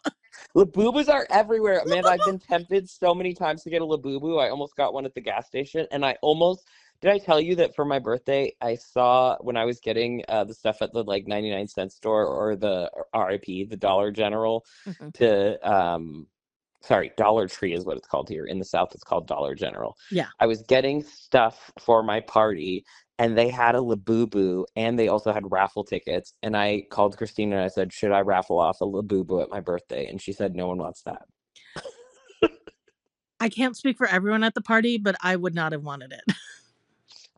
Labubus are everywhere. Man, I've been tempted so many times to get a Labubu. I almost got one at the gas station, and I almost did I tell you that for my birthday, I saw when I was getting the stuff at the like 99-cent store or the RIP, the Dollar General, Mhm. to sorry, Dollar Tree is what it's called here. In the South, it's called Dollar General. Yeah. I was getting stuff for my party, and they had a Labubu, and they also had raffle tickets. And I called Christina and I said, "Should I raffle off a Labubu at my birthday?" And she said, "No one wants that." I can't speak for everyone at the party, but I would not have wanted it.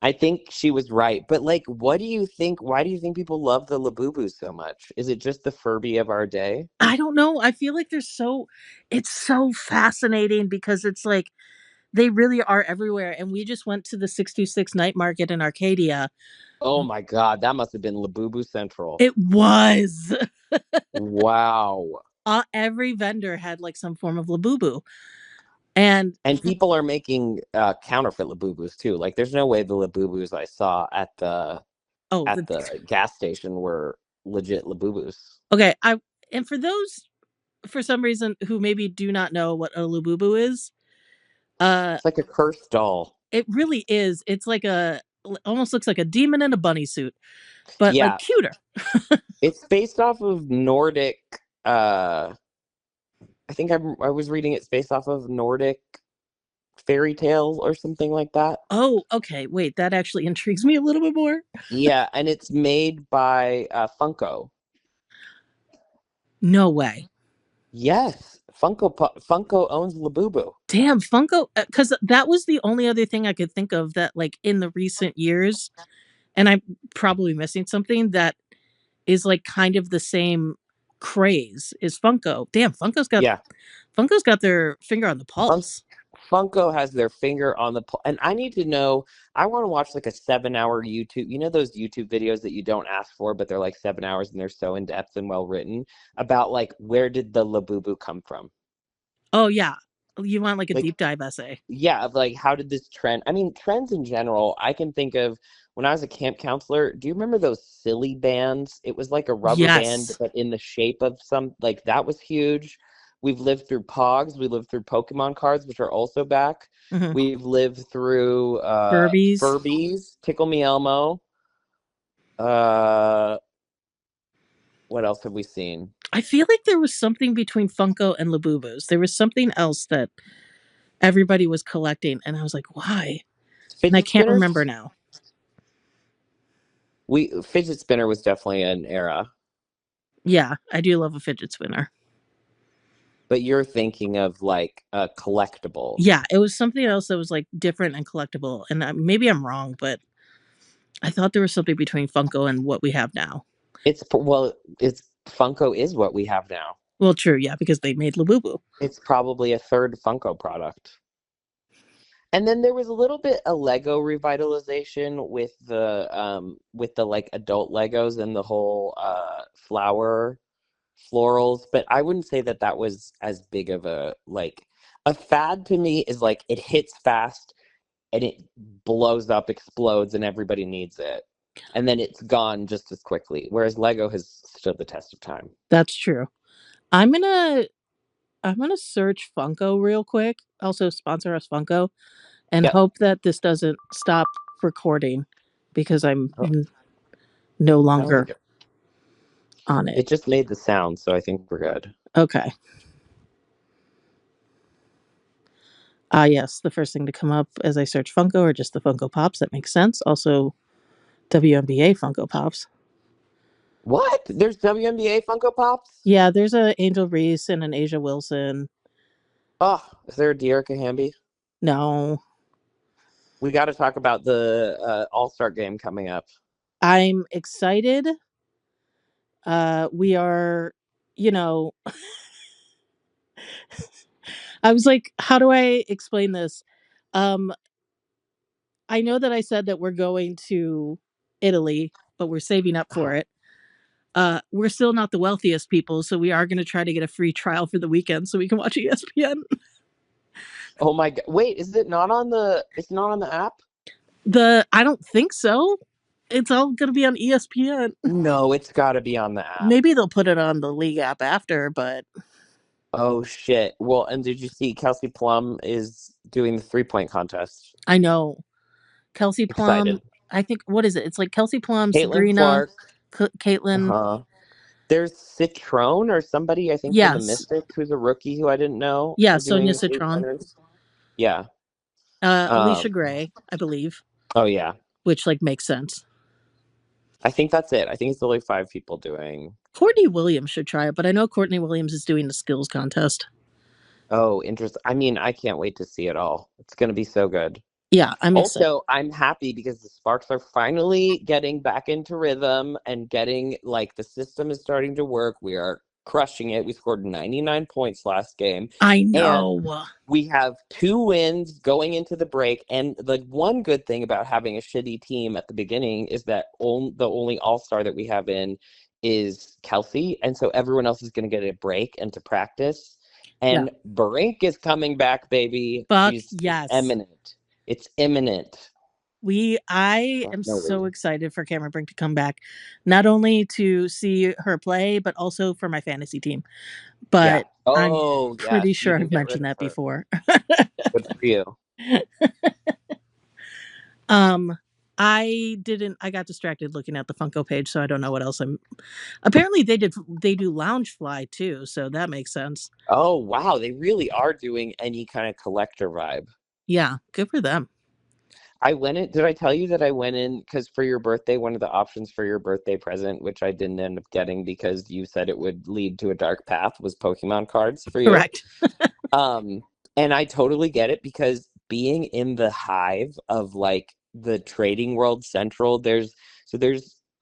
I think she was right. But like, what do you think? Why do you think people love the Labubu so much? Is it just the Furby of our day? I don't know. I feel like it's so fascinating because it's like they really are everywhere. And we just went to the 626 night market in Arcadia. Oh my God, that must have been Labubu Central. It was. Wow. Every vendor had like some form of Labubu. And And people are making counterfeit Labubus too. Like, there's no way the Labubus I saw oh, at the gas station were legit Labubus. okay. And for those for some reason who maybe do not know what a Labubu is, uh, It's like a cursed doll. it really is. It's like almost looks like a demon in a bunny suit, but like Yeah, cuter. it's based off of Nordic. Uh, I think I was reading it's based off of Nordic fairy tales or something like that. Oh, okay. Wait, that actually intrigues me a little bit more. Yeah, and it's made by Funko. No way. Yes, Funko owns Labubu. Damn, Funko, because that was the only other thing I could think of that, like, in the recent years, and I'm probably missing something that is like kind of the same craze is Funko. Damn, Yeah, Funko's got their finger on the Fun- pulse. Funko has their finger on the and I need to know. I want to watch like a 7 hour YouTube. You know those YouTube videos that you don't ask for, but they're like 7 hours and they're so in depth and well written about like where did the Labubu come from? Oh yeah. You want like a Like, deep dive essay? yeah, of like how did this trend? I mean, trends in general. I can think of when I was a camp counselor. Do you remember those silly bands? It was like a rubber band, Yes. but in the shape of some like that was huge. We've lived through Pogs. We lived through Pokemon cards, which are also back. Hmm. We've lived through Furbies. Furbies, Tickle Me Elmo. Uh, what else have we seen? I feel like there was something between Funko and Labubus. There was something else that everybody was collecting, and I was like, why? And I Fidget can't remember spinners. now. We fidget spinner was definitely an era, Yeah, I do love a fidget spinner. but you're thinking of like a collectible. Yeah, it was something else that was like different and collectible. And maybe I'm wrong, but I thought there was something between Funko and what we have now. It's Funko is what we have now. Well, true, yeah, because they made Labubu. It's probably a third Funko product. And then there was a little bit of Lego revitalization with the like adult Legos and the whole florals, but I wouldn't say that that was as big of a like a fad to me is like it hits fast and it blows up, explodes, and everybody needs it. And then it's gone just as quickly. Whereas Lego has stood the test of time. That's true. I'm gonna I'm gonna search Funko real quick. Also sponsor us Funko, and Yep. hope that this doesn't stop recording because I'm Oh, no I don't think longer it. on it. It just made the sound, so I think we're good. Okay. Yes, the first thing to come up as I search Funko are just the Funko Pops. That makes sense. Also, WNBA Funko Pops. What? There's WNBA Funko Pops? Yeah, there's a Angel Reese and an Asia Wilson. Oh, is there a Dearica Hamby? No, We got to talk about the All-Star game coming up. I'm excited. We are, you know, I was like, how do I explain this? Um, I know that I said that we're going to Italy, but we're saving up for it. We're still not the wealthiest people, so we are going to try to get a free trial for the weekend so we can watch ESPN. Oh my God. Wait, is it not on the it's not on the app? I don't think so. It's all going to be on ESPN. No, it's got to be on the app. Maybe they'll put it on the league app after, but Oh shit. Well, and did you see Kelsey Plum is doing the 3-point contest? I know Kelsey Plum. Excited. I think what is it? It's like Kelsey Plum, Caitlin Sabrina, Clark. Caitlin. Uh-huh. There's Citrone or somebody I think for the Yes, Mystics who's a rookie who I didn't know yeah, doing Sonia the three Citron, pointers. Yeah. Alicia Um. Gray, I believe, Oh yeah. which like makes sense. I think that's it. I think it's only 5 people doing. Courtney Williams should try it, but I know Courtney Williams is doing the skills contest. Oh, interesting. I mean, I can't wait to see it all. It's going to be so good. Yeah, I'm excited. Also, I'm happy because the Sparks are finally getting back into rhythm and getting like the system is starting to work. We are crushing it. We scored 99 points last game. I And know. we have 2 wins going into the break. And the one good thing about having a shitty team at the beginning is that the only all-star that we have in is Kelsey. And so everyone else is going to get a break and to practice. Yeah, And Brink is coming back, baby. fuck It's yes. imminent. It's imminent. I Oh, am no so reason. excited for Cameron Brink to come back, not only to see her play, but also for my fantasy team. Yeah. But I'm Oh, pretty yes. You sure can I've get rid mentioned of that her. before. Good for you. um, I got distracted looking at the Funko page, so I don't know what else I'm. Apparently, they do Loungefly too, so that makes sense. Oh, wow. They really are doing any kind of collector vibe. Yeah, good for them. I went in. Did I tell you that I went in because for your birthday, one of the options for your birthday present, which I didn't end up getting because you said it would lead to a dark path, was Pokemon cards for you. Correct. Um, and I totally get it because being in the hive of like the trading world central, there's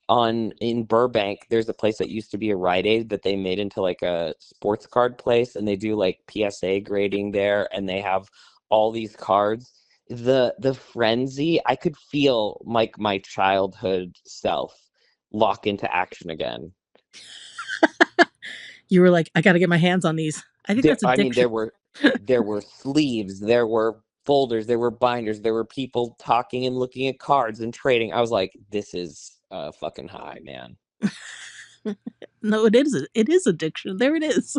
on in Burbank, there's a place that used to be a Rite Aid that they made into like a sports card place, and they do like PSA grading there, and they have all these cards. The frenzy, I could feel like my childhood self lock into action again. You were like, I got to get my hands on these. I think There, that's I mean, addiction. There were sleeves, there were folders, there were binders, there were people talking and looking at cards and trading. I was like, this is a fucking high, man. No, it is. It is addiction. There it is.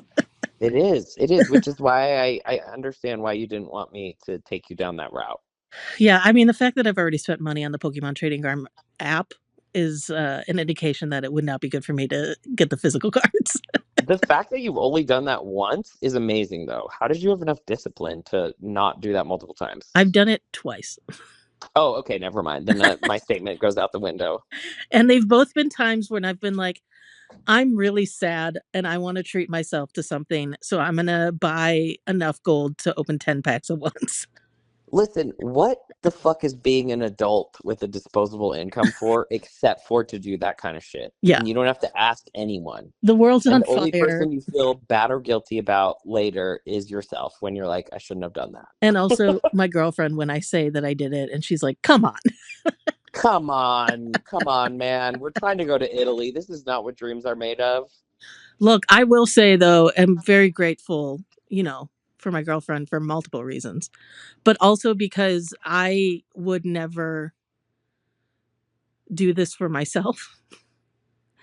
It is, which is why I understand why you didn't want me to take you down that route. Yeah, I mean, the fact that I've already spent money on the Pokemon Trading Card app is an indication that it would not be good for me to get the physical cards. The fact that you've only done that once is amazing, though. How did you have enough discipline to not do that multiple times? I've done it twice. Oh, okay, never mind. Then my statement goes out the window. And they've both been times when I've been like, I'm really sad and I want to treat myself to something. So I'm going to buy enough gold to open 10 packs at once. Listen, what the fuck is being an adult with a disposable income for, except for to do that kind of shit? Yeah. And you don't have to ask anyone. The world's And on the only fire. person you feel bad or guilty about later is yourself when you're like, I shouldn't have done that. And also my girlfriend, when I say that I did it, and she's like, come on. Come on, man. We're trying to go to Italy. This is not what dreams are made of. Look, I will say, though, I'm very grateful, for my girlfriend for multiple reasons, but also because I would never do this for myself.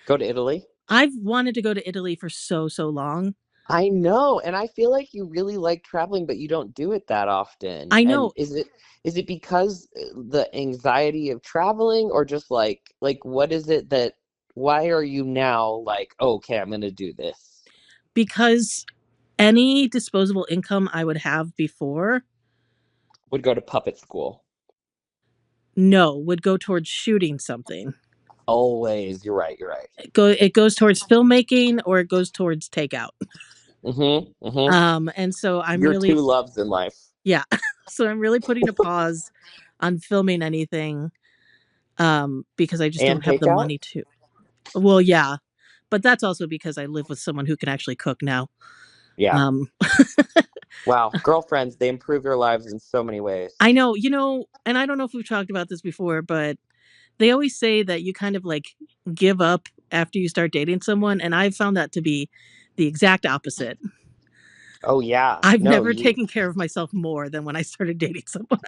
Go to Italy? I've wanted to go to Italy for so, so long. I know, and I feel like you really like traveling, but you don't do it that often. I And know is it because the anxiety of traveling, or just like what is it that why are you now like, "Oh, okay, I'm gonna do this." because any disposable income I would have before, Would go to puppet school. no, would go towards shooting something. Always. You're right, you're right. It goes towards filmmaking or it goes towards takeout. Mm-hmm. Mm-hmm. And so I'm Your really, two loves in life. yeah. So I'm really putting a pause on filming anything because I just And don't have the takeout? money to. Well, yeah, but that's also because I live with someone who can actually cook now. Yeah. Um, Wow. Girlfriends, they improve your lives in so many ways. I know, and I don't know if we've talked about this before, but they always say that you kind of like give up after you start dating someone, and I've found that to be the exact opposite. Oh yeah. I've No, never you taken care of myself more than when I started dating someone.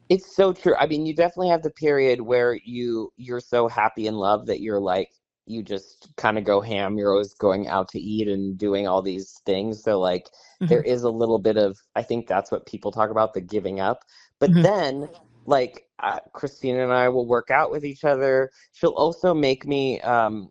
it's so true. I mean, you definitely have the period where you're so happy in love that you're like you just kind of go ham. You're always going out to eat and doing all these things. So like there Mhm, is a little bit of I think that's what people talk about, the giving up. But mhm. then like Christina and I will work out with each other. She'll also make me I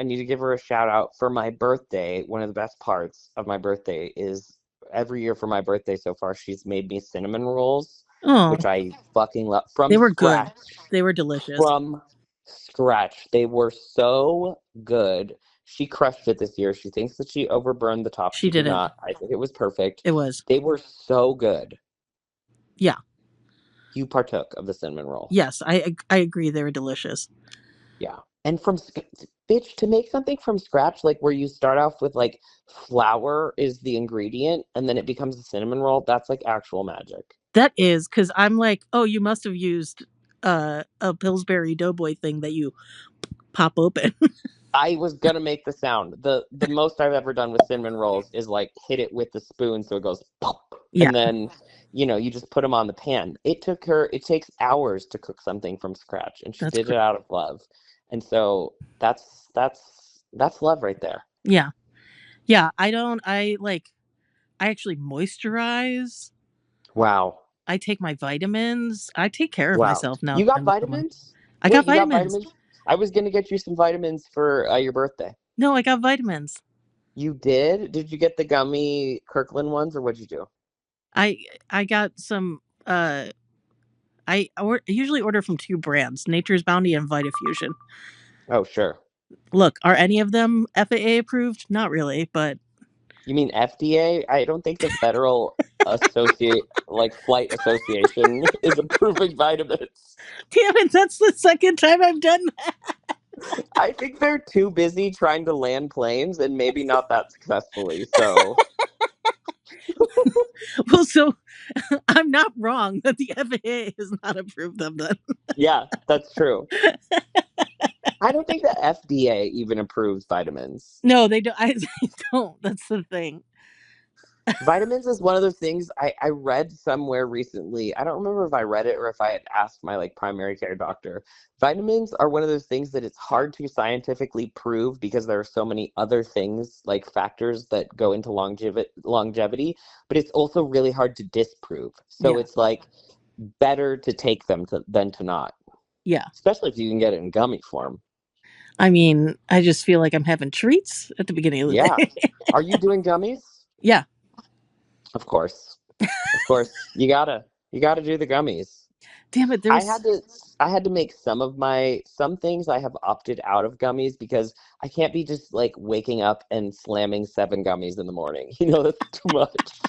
need to give her a shout out for my birthday. One of the best parts of my birthday is every year for my birthday so far, she's made me cinnamon rolls, Oh, which I fucking love they from were good. scratch. They were delicious. From scratch. They were so good. She crushed it this year. She thinks that she overburned the top. She She did didn't. not. I think it was perfect. It was. They were so good. Yeah. You partook of the cinnamon roll. Yes, I agree. They were delicious. Yeah. And bitch, to make something from scratch, like where you start off with like flour is the ingredient and then it becomes a cinnamon roll, that's like actual magic. That is because I'm like, oh, you must have used a Pillsbury Doughboy thing that you pop open. I was gonna make the sound. The most I've ever done with cinnamon rolls is like hit it with the spoon so it goes pop, Yeah, and then you just put them on the pan. It takes hours to cook something from scratch, and she that's did great. it out of love. And so that's love right there. Yeah, yeah. I don't. I like. I actually moisturize. Wow. I take my vitamins. I take care of Wow. myself now You that got I'm with someone. vitamins? I got Wait, you got vitamins. vitamins? I was gonna get you some vitamins for your birthday. No, I got vitamins. You did? Did you get the gummy Kirkland ones, or what'd you do? I I got some. I usually order from two brands: Nature's Bounty and Vitafusion. Oh, sure. Look, are any of them FAA approved? Not really, but You mean FDA? I don't think the Federal Associate like Flight Association is approving vitamins. damn it, that's the second time I've done that. I think they're too busy trying to land planes and maybe not that successfully. So, Well, so I'm not wrong that the FAA has not approved them then. yeah, that's true. I don't think the FDA even approves vitamins. No, they don't. I they don't. That's the thing. Vitamins is one of those things I read somewhere recently. I don't remember if I read it or if I had asked my like primary care doctor. Vitamins are one of those things that it's hard to scientifically prove because there are so many other things like factors that go into longevity, but it's also really hard to disprove. So Yeah. it's like better to take them than to not, Yeah. especially if you can get it in gummy form. I mean, I just feel like I'm having treats at the beginning of the Yeah. day. Are you doing gummies? Yeah. Of course. Of course. You gotta do the gummies. Damn it. I had to I had to make some things I have opted out of gummies because I can't be just like waking up and slamming 7 gummies in the morning. That's too much.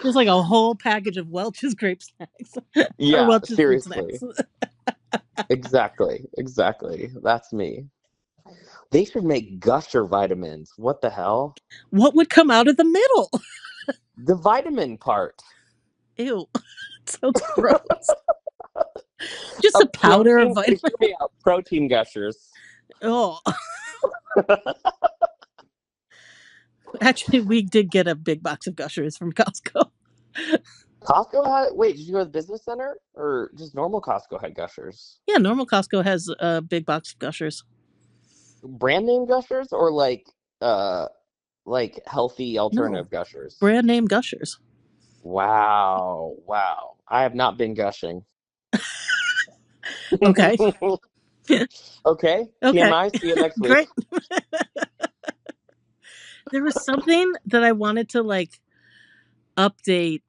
There's like a whole package of Welch's grape snacks or Yeah, Welch's fruit seriously. snacks. Exactly. Exactly. That's me. They should make gusher vitamins. What the hell? What would come out of the middle? The vitamin part. Ew. It sounds gross. Just a powder of Hear vitamin. me out. Protein gushers. Oh, actually, we did get a big box of Gushers from Costco. Costco had, wait, did you go to the business center or just normal Costco had gushers? Yeah, normal Costco has a big box of Gushers. Brand name gushers or uh like healthy No, alternative gushers? brand name Gushers. Wow. Wow. I have not been gushing. Okay. Okay. Okay. TMI. See you next week. Great. There was something that I wanted to like update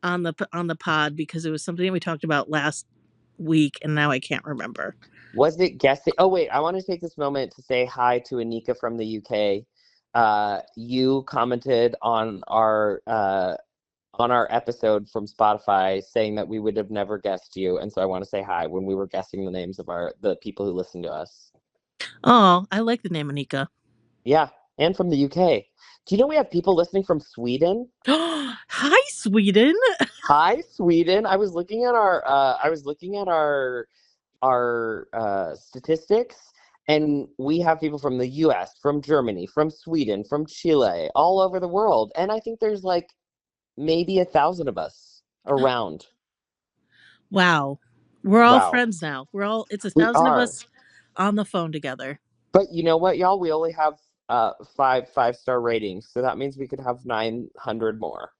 on the pod because it was something we talked about last week and now I can't remember. Was it guessing? Oh, wait. I want to take this moment to say hi to Anika from the UK. You commented on our episode from Spotify saying that we would have never guessed you, and so I want to say hi when we were guessing the names of the people who listen to us. Oh, I like the name Anika. Yeah, and from the UK. Do you know we have people listening from Sweden? Hi, Sweden. Hi, Sweden. I was looking at our statistics, and we have people from the US, from Germany, from Sweden, from Chile, all over the world. And I think there's like maybe 1,000 of us around. Wow. We're all Wow, friends now. It's a we thousand of are. us on the phone together. But you know what, y'all? We only have five-star ratings, so that means we could have 900 more.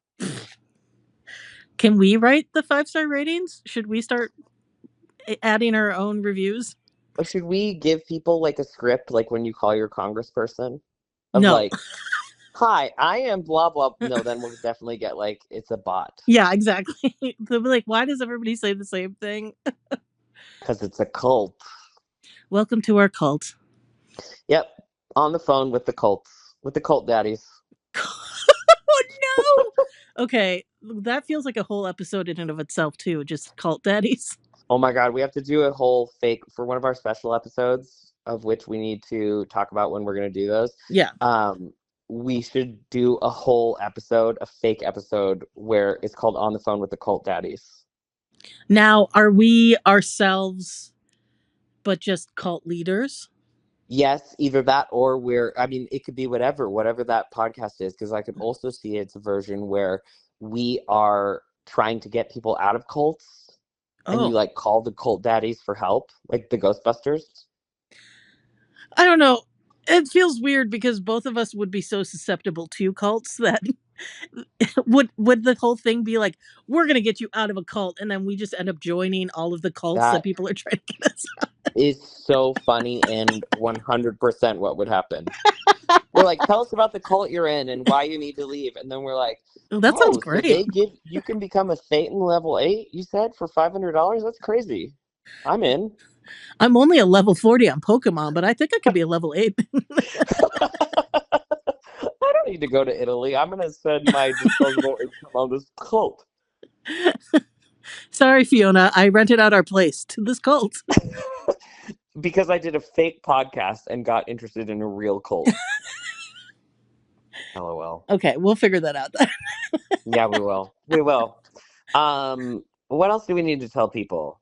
Can we write the 5-star ratings? Should we start adding our own reviews? Or should we give people like a script, like when you call your congressperson, of No. like, "Hi, I am blah blah." No, then we'll definitely get like it's a bot Yeah, exactly. They'll be like, why does everybody say the same thing? because it's a cult. Welcome to our cult. Yep, on the phone with the cult daddies. Oh no. Okay, that feels like a whole episode in and of itself too, just cult daddies. Oh my God, we have to do a whole fake for one of our special episodes, of which we need to talk about when we're going to do those. Yeah. Um, we should do a whole episode, a fake episode, where it's called On the Phone with the Cult Daddies. Now, are we ourselves but just cult leaders? Yes, either that or I mean, it could be whatever that podcast is, because I could also see it's a version where we are trying to get people out of cults and you Oh, like call the cult daddies for help, like the Ghostbusters. I don't know. It feels weird because both of us would be so susceptible to cults that would the whole thing be like, we're gonna get you out of a cult, and then we just end up joining all of the cults that That people are trying to get us out. is so funny and 100% what would happen. We're like, tell us about the cult you're in and why you need to leave. And then we're like, Oh, that sounds oh, so great. you can become a Satan level 8, you said, for $500? That's crazy. I'm in. I'm only a level 40 on Pokemon, but I think I could be a level 8. I don't need to go to Italy. I'm going to spend my disposable income on this cult. Sorry, Fiona. I rented out our place to this cult. Because I did a fake podcast and got interested in a real cult. LOL. Okay, we'll figure that out then. Yeah, we will. We will. What else do we need to tell people?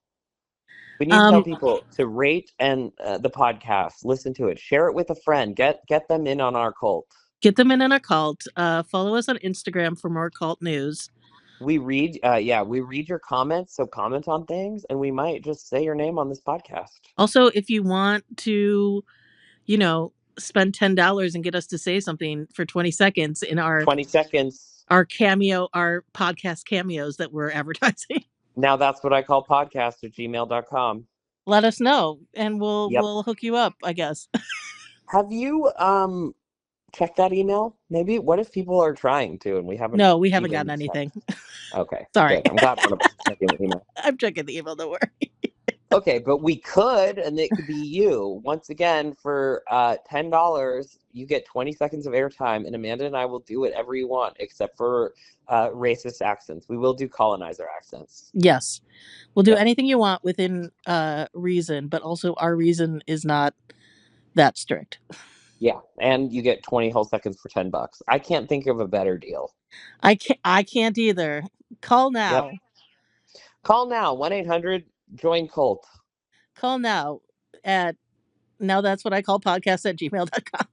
We need to tell Um, people to rate and the podcast, listen to it, share it with a friend, get them in on our cult. Get them in our cult. Follow us on Instagram for more cult news. We read, we read your comments. So comment on things, and we might just say your name on this podcast. Also, if you want to, spend $10 and get us to say something for 20 seconds in 20 seconds. our podcast cameos that we're advertising. Now that's what I call podcast@gmail.com. Let us know, and we'll Yep. we'll hook you up, I guess. Have you checked that email? Maybe what if people are trying to and we haven't No, we haven't gotten even anything. checked? Okay, Sorry. good. I'm glad one of us is checking the email. I'm checking the email, don't worry. Okay, but we could, and it could be you. Once again, for $10, you get 20 seconds of airtime, and Amanda and I will do whatever you want, except for racist accents. We will do colonizer accents. Yes. We'll do Yep. anything you want within reason, but also our reason is not that strict. Yeah, and you get 20 whole seconds for $10. I can't think of a better deal. I can't either. Call now. Yep. Call now, 1-800-JOIN-CULT. Call now at now that's what I call podcast@gmail.com.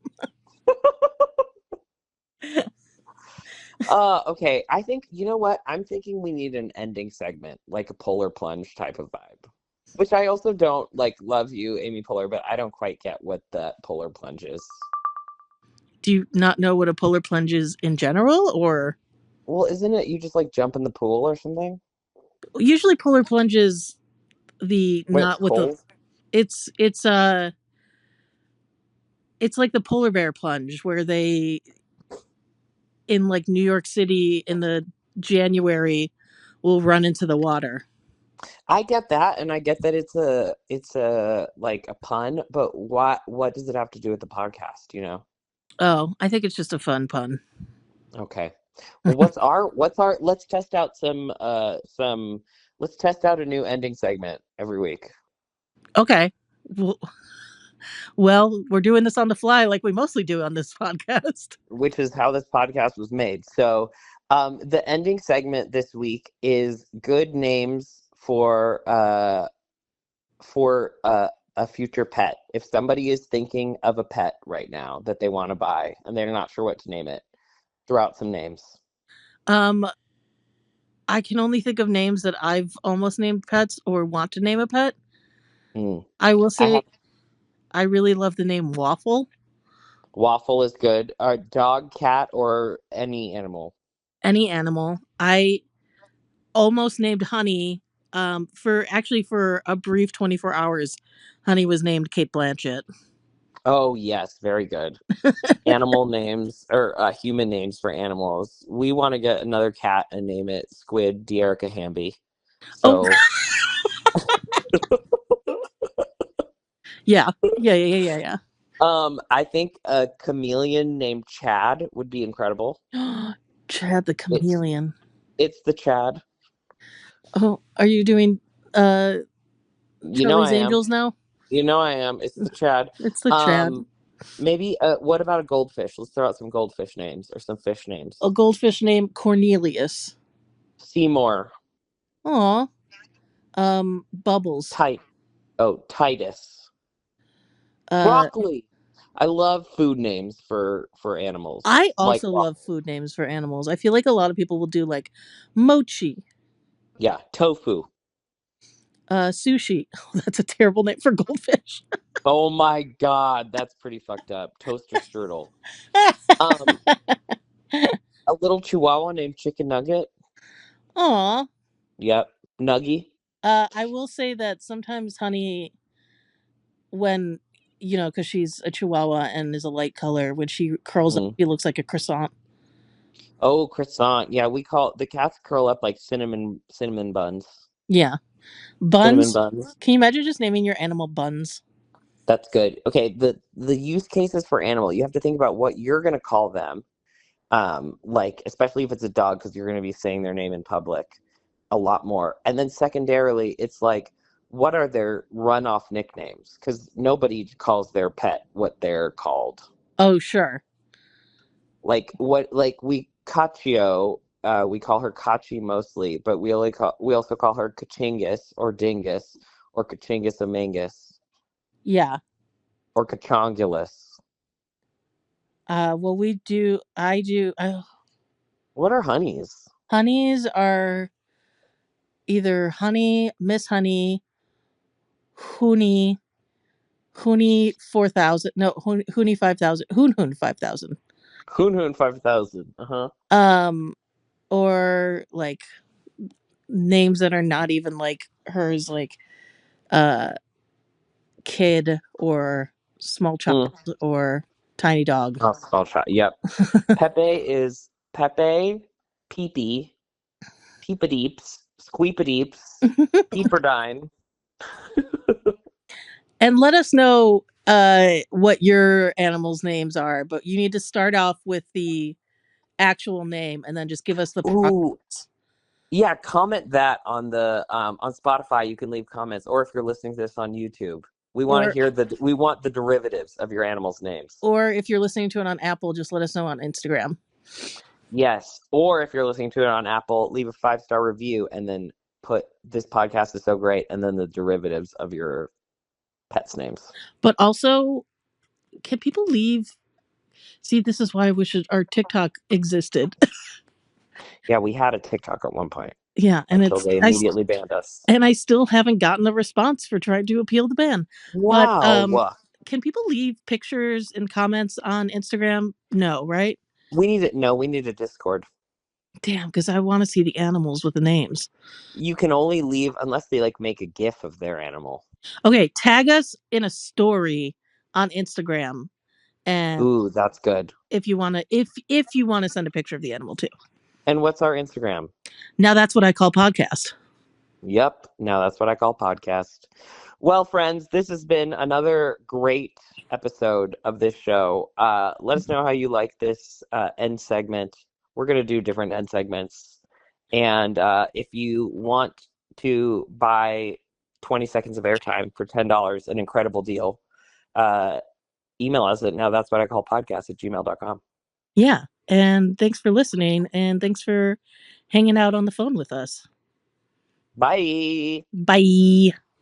Okay, I think, you know what? I'm thinking we need an ending segment, like a Polar Plunge type of vibe. Which I also don't, love you, Amy Poehler, but I don't quite get what that Polar Plunge is. Do you not know what a polar plunge is in general, or? Well, isn't it you just, jump in the pool or something? Usually polar plunges When it's not with the cold? it's like the polar bear plunge where they in like New York City in the January will run into the water. I get that, and I get that it's a pun, but what does it have to do with the podcast, you know? Oh, I think it's just a fun pun. Okay. Well, let's test out let's test out a new ending segment every week. Okay. Well, we're doing this on the fly like we mostly do on this podcast. Which is how this podcast was made. So, the ending segment this week is good names for a future pet. If somebody is thinking of a pet right now that they want to buy and they're not sure what to name it, throw out some names. I can only think of names that I've almost named pets or want to name a pet. I will say I really love the name Waffle. Waffle is good. Dog, cat, or any animal. Any animal. I almost named Honey. For a brief 24 hours, Honey was named Kate Blanchett. Oh yes, very good. Animal names or human names for animals. We want to get another cat and name it Squid Dearica Hamby. Oh, So yeah. Yeah. I think a chameleon named Chad would be incredible. Chad the chameleon. It's the Chad. Oh, are you doing You know Charlie's I am. Angels now? You know I am. It's the Chad. It's the Chad. Maybe what about a goldfish? Let's throw out some goldfish names or some fish names. A goldfish named Cornelius. Seymour. Aw. Bubbles. Titus. Uh, Broccoli. I love food names for animals. I Like also love broccoli. food names for animals. I feel like a lot of people will do like mochi, Yeah, tofu. sushi. That's a terrible name for goldfish. Oh my God, that's pretty fucked up. Toaster strudel. Um, a little chihuahua named Chicken Nugget. Aw. Yep. Nuggy. I will say that sometimes Honey, when because she's a Chihuahua and is a light color, when she curls up, Mm. she looks like a croissant. Oh, croissant. Yeah, we call the cats curl up like cinnamon buns. Yeah, Cinnamon buns. buns. Can you imagine just naming your animal Buns? That's good. Okay, the use cases for animal, you have to think about what you're gonna call them. Especially if it's a dog, because you're gonna be saying their name in public a lot more. And then secondarily, it's like, what are their runoff nicknames? Because nobody calls their pet what they're called. Oh, sure. We Caccio, we call her Kachi mostly, but we also call her Kachingus or Dingus or Kachingus Amangus Yeah. or Kachongulus. Well, I do. What are honeys? Honeys are either honey, Miss Honey, Hooney, Hooney 4,000. No, Hooney 5,000. Hoon 5,000. Hoon Hoon 5000. Uh-huh. Um, or like names that are not even like hers, like uh, Kid or Small Child Mm. or Tiny Dog. Oh, small shot. Yep. Pepe is Pepe, Peepee, Peepadeeps, Squeepadeeps, Peeperdine. And let us know what your animals' names are, but you need to start off with the actual name and then just give us the Ooh, progress. yeah, comment that on Spotify. You can leave comments, or if you're listening to this on YouTube, Or we want the derivatives of your animals' names. or if you're listening to it on Apple, just let us know on Instagram. Yes, or if you're listening to it on Apple, leave a 5-star review and then put this podcast is so great, and then the derivatives of your pets' names. But also, can people leave? See, this is why I wish our TikTok existed. Yeah, we had a TikTok at one point Yeah, and until they immediately banned us. I still haven't gotten a response for trying to appeal the ban. But Wow. can people leave pictures and comments on Instagram? No, right? We need it. No, we need a Discord. Damn, because I want to see the animals with the names. You can only leave unless they like make a GIF of their animal. Okay, tag us in a story on Instagram, and Ooh, that's good. if you want to, if you want to send a picture of the animal too. And what's our Instagram? Now that's what I call podcast. Yep. Now that's what I call podcast. Well, friends, this has been another great episode of this show. Let us know how you like this end segment. We're going to do different end segments. And if you want to buy 20 seconds of airtime for $10, an incredible deal, email us at now that's what I call podcast at gmail.com. Yeah, and thanks for listening, and thanks for hanging out on the phone with us. Bye. Bye.